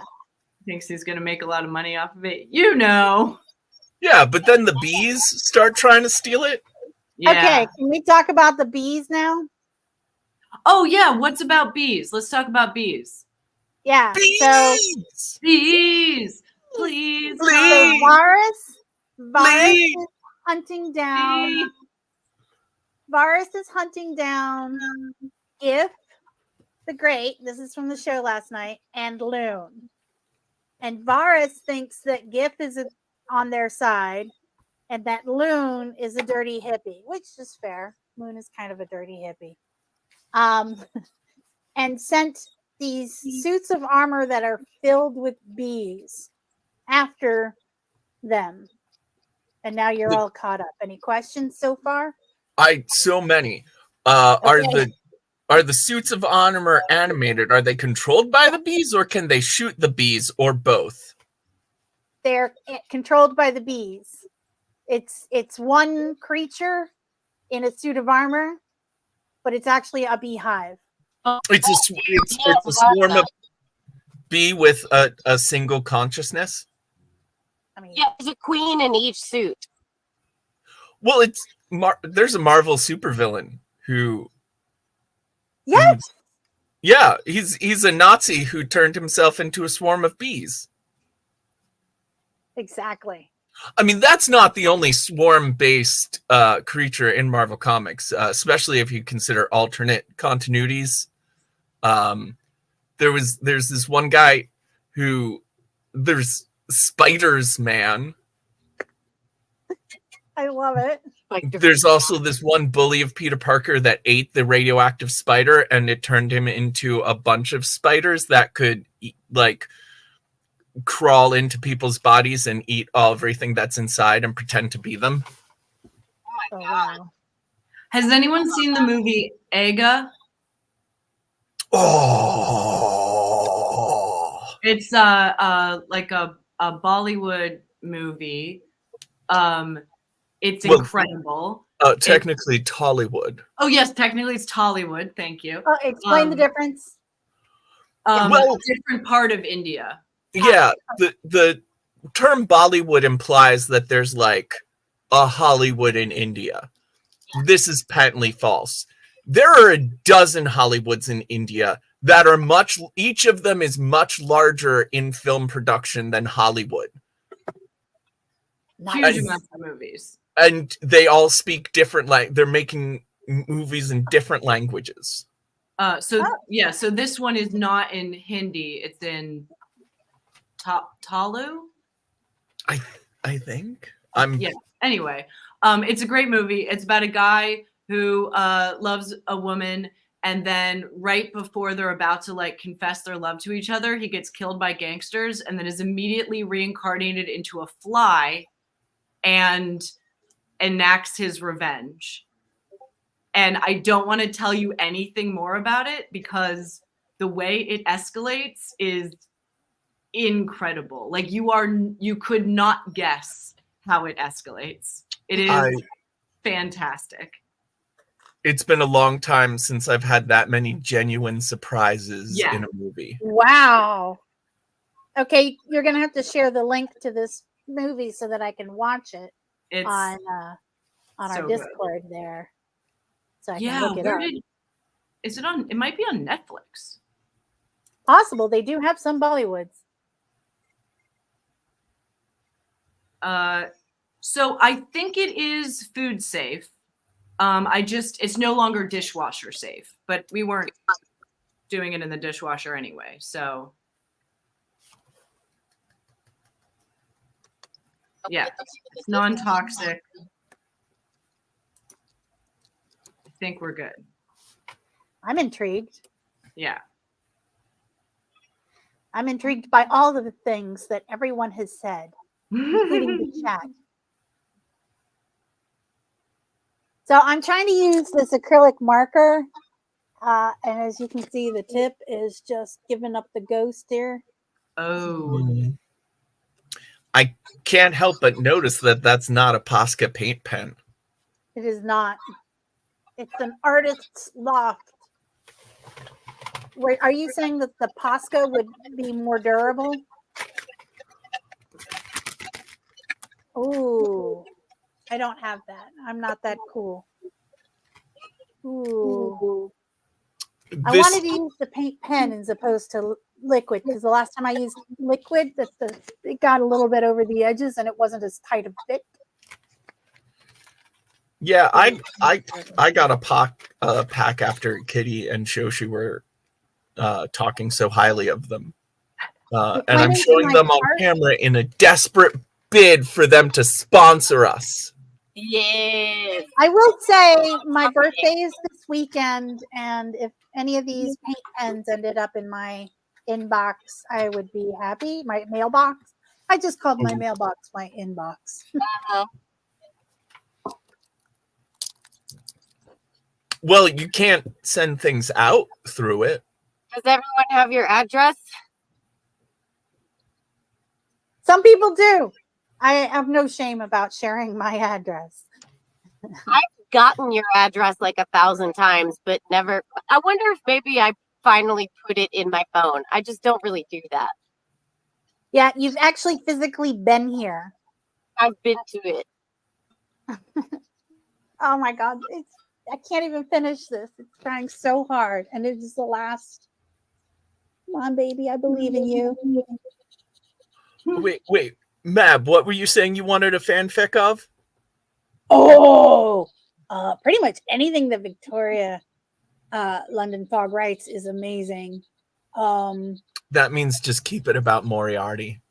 thinks he's going to make a lot of money off of it. You know. Yeah, but then the bees start trying to steal it. Yeah. Okay, can we talk about the bees now? Oh, yeah. What's about bees? Let's talk about bees. Yeah. Bees! So Bees! Please. So Varus Please. is hunting down. Varus is hunting down If the Great. This is from the show last night, and Loon. And Varus thinks that Gif is on their side, and that Loon is a dirty hippie, which is fair. Loon is kind of a dirty hippie. And sent these suits of armor that are filled with bees after them. And now you're all caught up. Any questions so far? So many. Okay. Are the suits of armor animated? Are they controlled by the bees, or can they shoot the bees, or both? They're controlled by the bees. It's one creature in a suit of armor, but it's actually a beehive. It's a swarm of bee with a single consciousness. I mean, Yeah, there's a queen in each suit. Well, there's a Marvel supervillain who. yes. Yeah, he's a Nazi who turned himself into a swarm of bees. Exactly. I mean, that's not the only swarm-based creature in Marvel Comics, especially if you consider alternate continuities. There's this one guy there's Spiders Man. I love it. There's also this one bully of Peter Parker that ate the radioactive spider, and it turned him into a bunch of spiders that could crawl into people's bodies and eat everything that's inside and pretend to be them. Oh, wow. Has anyone seen the movie Ega? Oh, It's like a Bollywood movie. It's incredible. Technically Tollywood. Oh yes, technically it's Tollywood. Thank you. Explain the difference. Different part of India. Yeah, the term Bollywood implies that there's like a Hollywood in India. This is patently false. There are a dozen Hollywoods in India that are each of them is much larger in film production than Hollywood. Huge amounts of movies. And they all speak different they're making movies in different languages. So this one is not in Hindi. It's in Talu. I think Yeah. Anyway, it's a great movie. It's about a guy who loves a woman, and then right before they're about to like confess their love to each other, he gets killed by gangsters, and then is immediately reincarnated into a fly, and enacts his revenge. And I don't want to tell you anything more about it because the way it escalates is incredible. Like you could not guess how it escalates. It is fantastic. It's been a long time since I've had that many genuine surprises in a movie. Wow. Okay, you're gonna have to share the link to this movie so that I can watch it on our Discord there. So I can look it up. Is it on? It might be on Netflix. Possible. They do have some Bollywoods. So I think it is food safe. It's no longer dishwasher safe, but we weren't doing it in the dishwasher anyway. So yeah, it's non-toxic. I think we're good. I'm intrigued. Yeah. I'm intrigued by all of the things that everyone has said, including the chat. So I'm trying to use this acrylic marker. And as you can see, the tip is just giving up the ghost here. Oh. I can't help but notice that that's not a Posca paint pen. It is not. It's an artist's loft. Wait, are you saying that the Posca would be more durable? Ooh, I don't have that. I'm not that cool. Ooh. I wanted to use the paint pen as opposed to liquid because the last time I used liquid, it got a little bit over the edges and it wasn't as tight of fit. Yeah, I got a pack after Kitty and Shoshi were talking so highly of them. And I'm showing them on camera in a desperate bid for them to sponsor us. Yes. I will say my birthday is this weekend, and if any of these paint pens ended up in my inbox, I would be happy. My mailbox. I just called my mailbox my inbox. Well, you can't send things out through it. Does everyone have your address? Some people do. I have no shame about sharing my address. I've gotten your address like 1,000 times, but never. I wonder if maybe I finally put it in my phone. I just don't really do that. Yeah, you've actually physically been here. I've been to it. Oh my God. I can't even finish this. It's trying so hard. And it is the last. Come on, baby. I believe in you. Wait. Mab, what were you saying you wanted a fanfic of? Oh, pretty much anything that Victoria London Fog writes is amazing. That means just keep it about Moriarty.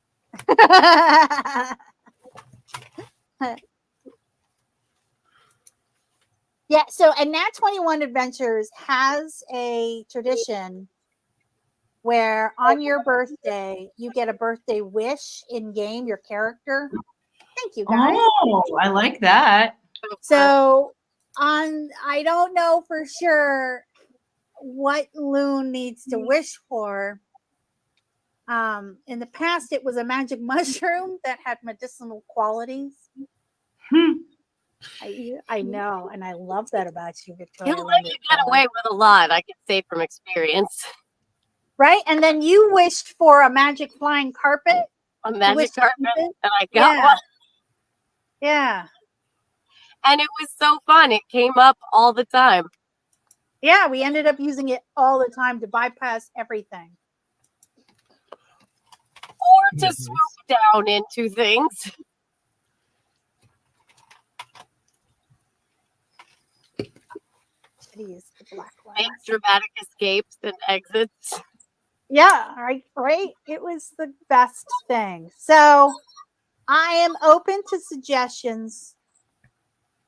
Yeah, so and Nat 21 Adventures has a tradition where on your birthday you get a birthday wish in game, your character. Thank you, guys. Oh, I like that. So I don't know for sure what Loon needs to wish for. In the past, it was a magic mushroom that had medicinal qualities. I know, and I love that about you, Victoria. You get away with a lot, I can say from experience. Right? And then you wished for a magic flying carpet. A magic carpet, and I got one. Yeah. And it was so fun. It came up all the time. Yeah, we ended up using it all the time to bypass everything. Or to swoop down into things. Kitty is the black Big glass. dramatic escapes and exits. Yeah, right. It was the best thing. So I am open to suggestions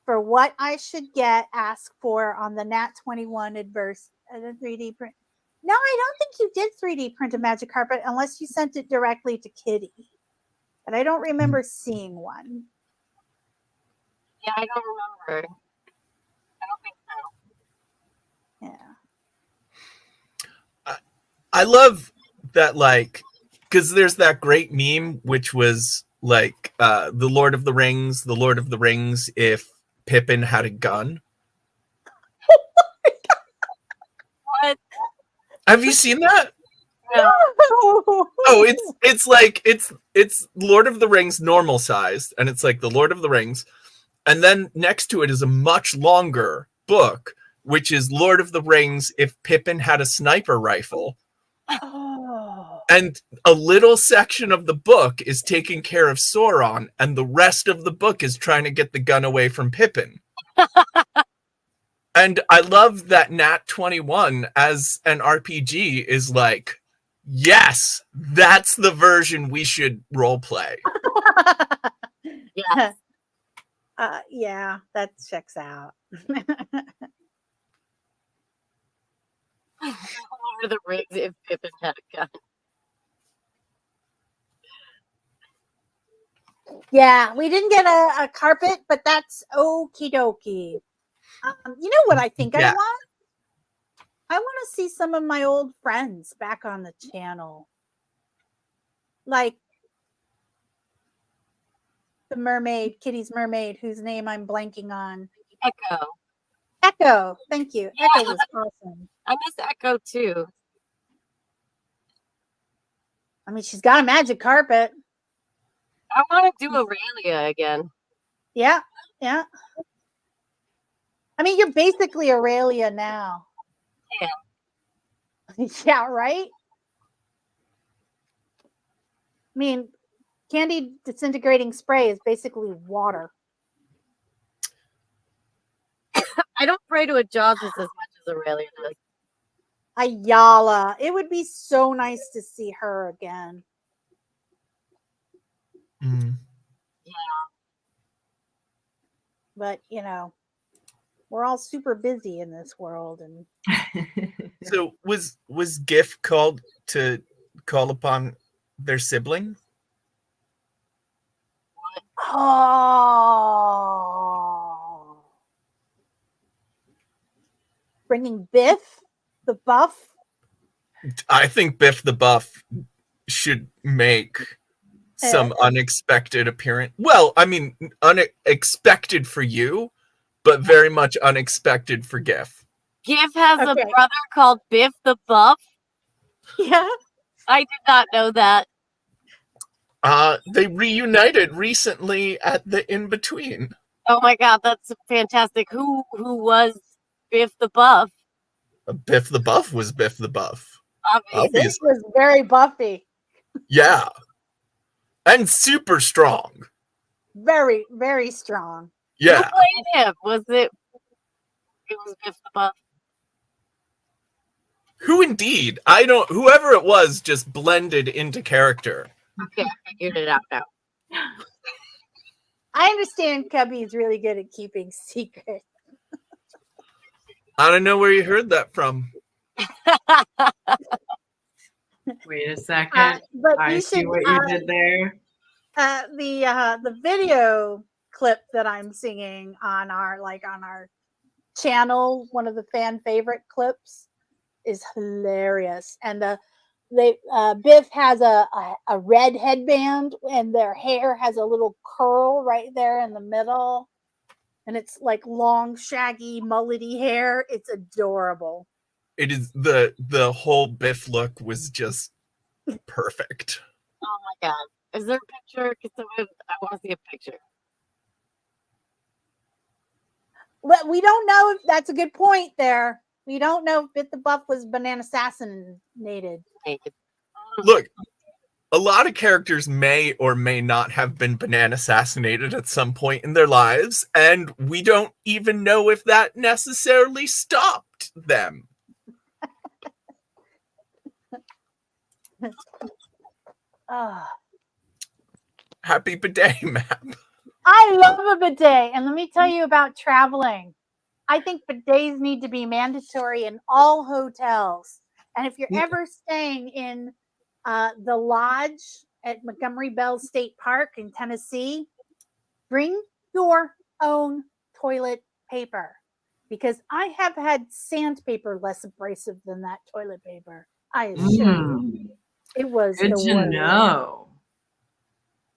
for what I should ask for on the Nat 21 Adverse the 3D print. No, I don't think you did 3D print a magic carpet unless you sent it directly to Kitty. But I don't remember seeing one. Yeah, I don't remember. I don't think so. Yeah. I love that, like, because there's that great meme which was like the Lord of the Rings if Pippin had a gun. What? Have you seen that? No. Oh, it's Lord of the Rings normal sized, and it's like the Lord of the Rings, and then next to it is a much longer book, which is Lord of the Rings if Pippin had a sniper rifle. Oh. And a little section of the book is taking care of Sauron, and the rest of the book is trying to get the gun away from Pippin. And I love that Nat 21 as an RPG is like, yes, that's the version we should role play. Yes. Yeah, that checks out. Lord of the Rings if Pippin had a gun. Yeah, we didn't get a carpet, but that's okie dokie. You know what I think I Yeah. want? I want to see some of my old friends back on the channel. Like the mermaid, Kitty's mermaid, whose name I'm blanking on. Echo. Echo. Thank you. Yeah. Echo was awesome. I miss Echo too. I mean, she's got a magic carpet. I want to do Aurelia again. Yeah. Yeah. I mean, you're basically Aurelia now. Yeah. Yeah, right? I mean, candy disintegrating spray is basically water. I don't pray to a Jaws as much as Aurelia does. Ayala. It would be so nice to see her again. Mm. But, you know, we're all super busy in this world. And So was GIF called to call upon their sibling? oh, bringing Biff the Buff. I think Biff the Buff should make some unexpected appearance. Well, I mean, unexpected for you, but very much unexpected for GIF. GIF has a Okay. brother called Biff the Buff. Yeah. I did not know that. They reunited recently at the In-Between. Oh my god, that's fantastic. Who was Biff the Buff? Biff the Buff was Biff the Buff. Obviously. This was very buffy. Yeah. And super strong. Very, very strong. Yeah. Who played him? Was it? It was Biff the Buff. Who indeed? Whoever it was just blended into character. Okay, I figured it out now. I understand Cubby is really good at keeping secrets. I don't know where you heard that from. Wait a second. But I you see should, what you did there. the video clip that I'm singing on our channel, one of the fan favorite clips, is hilarious. And Biff has a red headband, and their hair has a little curl right there in the middle, and it's like long, shaggy, mullety hair. It's adorable. It is the whole Biff look was just perfect. Oh my god. Is there a picture? I want to see a picture. But we don't know if that's a good point there. We don't know if Bit the Buff was banana assassinated. Naked. Look, a lot of characters may or may not have been banana assassinated at some point in their lives, and we don't even know if that necessarily stopped them. Oh, Happy bidet map. I love a bidet. And let me tell you about traveling. I think bidets need to be mandatory in all hotels. And if you're ever staying in the lodge at Montgomery Bell State Park in Tennessee, bring your own toilet paper, because I have had sandpaper less abrasive than that toilet paper. I assure you. It was Good the to worst. know.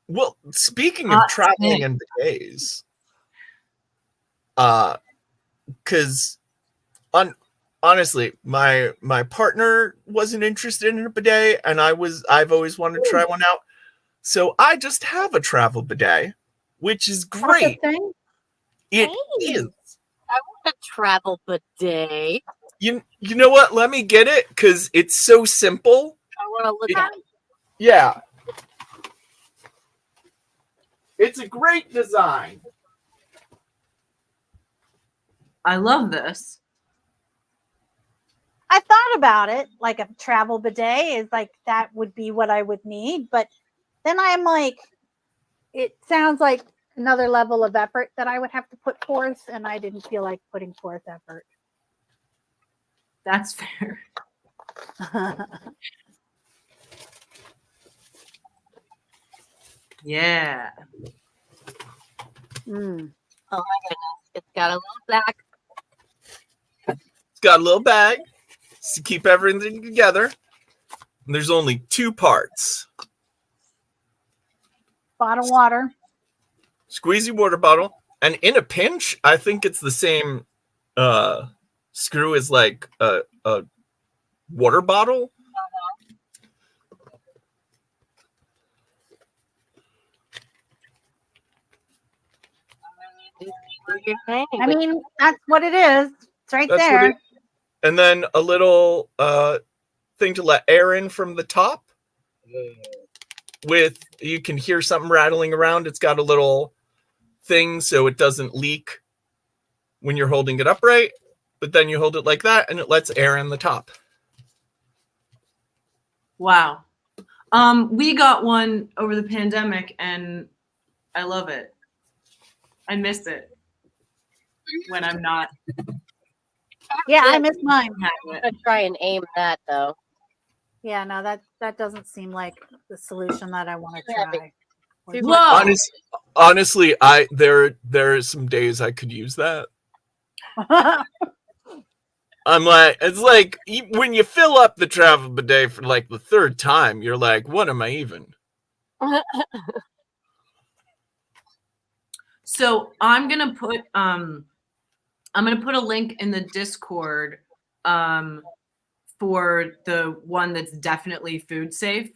Well, speaking of Hot traveling take. and bidets, because honestly, my partner wasn't interested in a bidet, and I've always wanted to try one out. So I just have a travel bidet, which is That's a great. thing? It Hey. is. I want a travel bidet. You know what? Let me get it because it's so simple. I want to look at it. Yeah. It's a great design. I love this. I thought about it, like a travel bidet is like that would be what I would need, but then I'm like, it sounds like another level of effort that I would have to put forth, and I didn't feel like putting forth effort. That's fair. Yeah. Mm. Oh my goodness. It's got a little back. It's got a little bag to keep everything together. And there's only 2 parts. Bottled water. Squeezy water bottle. And in a pinch, I think it's the same screw as like a water bottle. I mean, that's what it is. It's right That's there. what and then a little thing to let air in from the top. With you can hear something rattling around. It's got a little thing so it doesn't leak when you're holding it upright, but then you hold it like that and it lets air in the top. Wow. We got one over the pandemic and I love it. I miss it when I'm not. Yeah, I miss mine. I'm gonna try and aim that though. Yeah, no, that doesn't seem like the solution that I want to try. Whoa. Honestly, there are some days I could use that. I'm like, it's like when you fill up the travel bidet for like the 3rd time, you're like, what am I even? So I'm gonna put a link in the Discord for the one that's definitely food safe.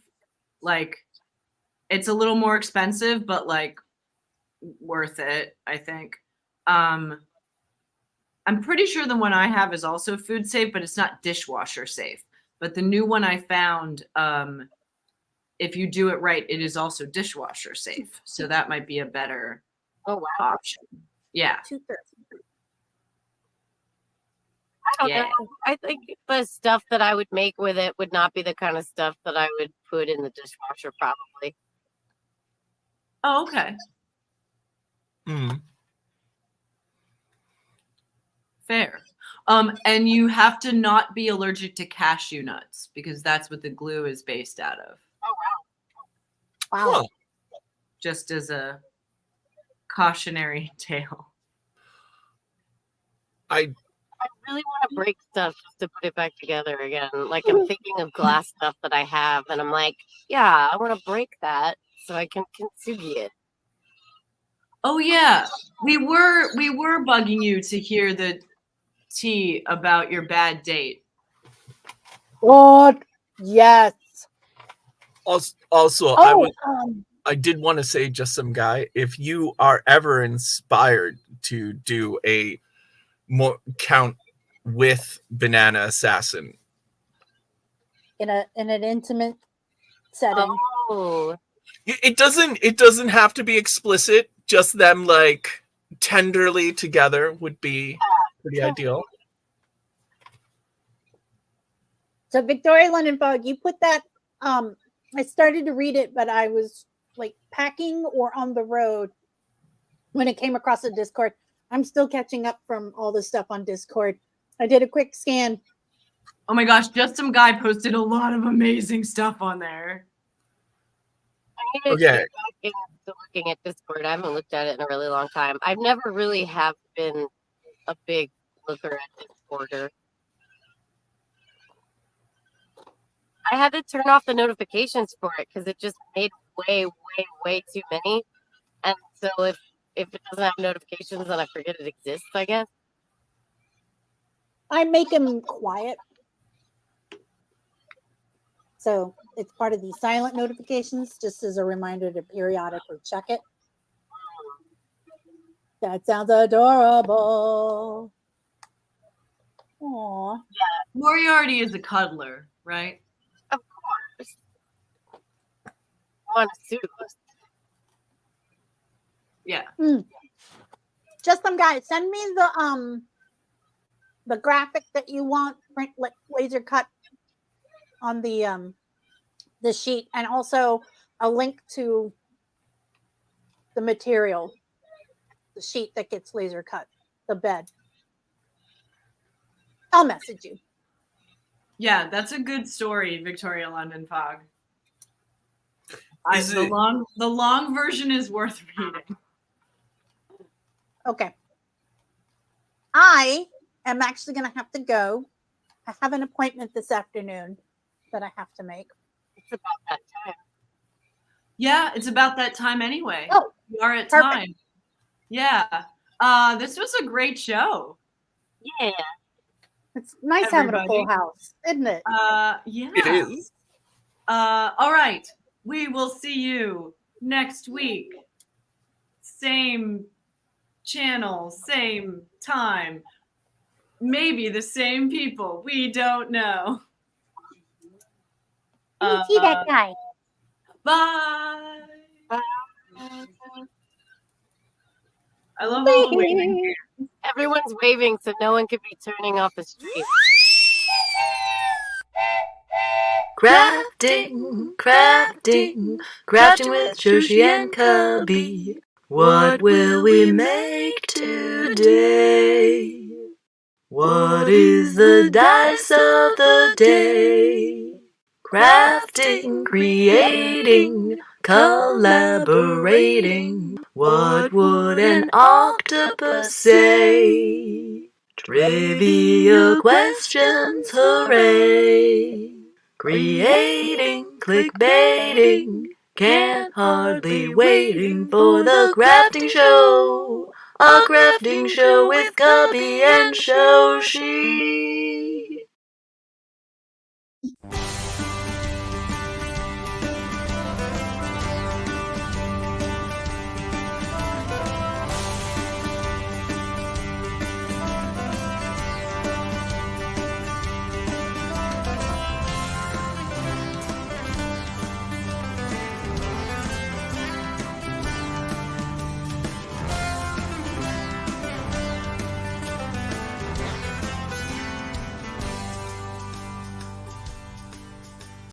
Like, it's a little more expensive, but like worth it, I think. I'm pretty sure the one I have is also food safe, but it's not dishwasher safe. But the new one I found, if you do it right, it is also dishwasher safe. So that might be a better option. Yeah. I don't know. I think the stuff that I would make with it would not be the kind of stuff that I would put in the dishwasher, probably. Oh, okay. Fair. And you have to not be allergic to cashew nuts because that's what the glue is based out of. Oh, wow. Wow. Huh. Just as a cautionary tale. I really want to break stuff just to put it back together again. Like, I'm thinking of glass stuff that I have, and I'm like, yeah, I want to break that so I can consume it. Oh yeah, we were bugging you to hear the tea about your bad date. What? Yes. Also, Oh, I did want to say, just some guy, if you are ever inspired to do a more count with Banana Assassin, in an intimate setting. Oh, it doesn't have to be explicit. Just them like tenderly together would be pretty ideal. So Victoria London Fog, you put that. I started to read it, but I was like packing or on the road when it came across the Discord. I'm still catching up from all the stuff on Discord. I did a quick scan. Oh my gosh, just some guy posted a lot of amazing stuff on there. I'm gonna Okay. keep looking at Discord. I haven't looked at it in a really long time. I've never really have been a big looker at Discorder. I had to turn off the notifications for it because it just made way too many. And so if it doesn't have notifications, then I forget it exists, I guess. I make them quiet. So it's part of the silent notifications, just as a reminder to periodically check it. That sounds adorable. Aw. Moriarty is a cuddler, right? Of course. On a suit. Yeah. Just some guys, send me the graphic that you want print laser cut on the sheet, and also a link to the material, the sheet that gets laser cut, the bed. I'll message you. Yeah, that's a good story, Victoria London Fog. Is The it- long version is worth reading. Okay. I am actually going to have to go. I have an appointment this afternoon that I have to make. It's about that time. Yeah, it's about that time anyway. Oh, we are at perfect. time. Yeah. This was a great show. Yeah. It's nice having a full Everybody. house, isn't it? Yeah. It is. All right. We will see you next week. Same channel, same time. Maybe the same people. We don't know. Let me see that guy. Bye. Bye. I love all the waving. Everyone's waving, so no one could be turning off the stream. Crafting, crafting, crafting with Joshi and Cubby. What will we make today? What is the dice of the day? Crafting, creating, collaborating. What would an octopus say? Trivia questions, hooray! Creating, clickbaiting, can't hardly waiting for the crafting show. A crafting show with Cubby and Shoshi.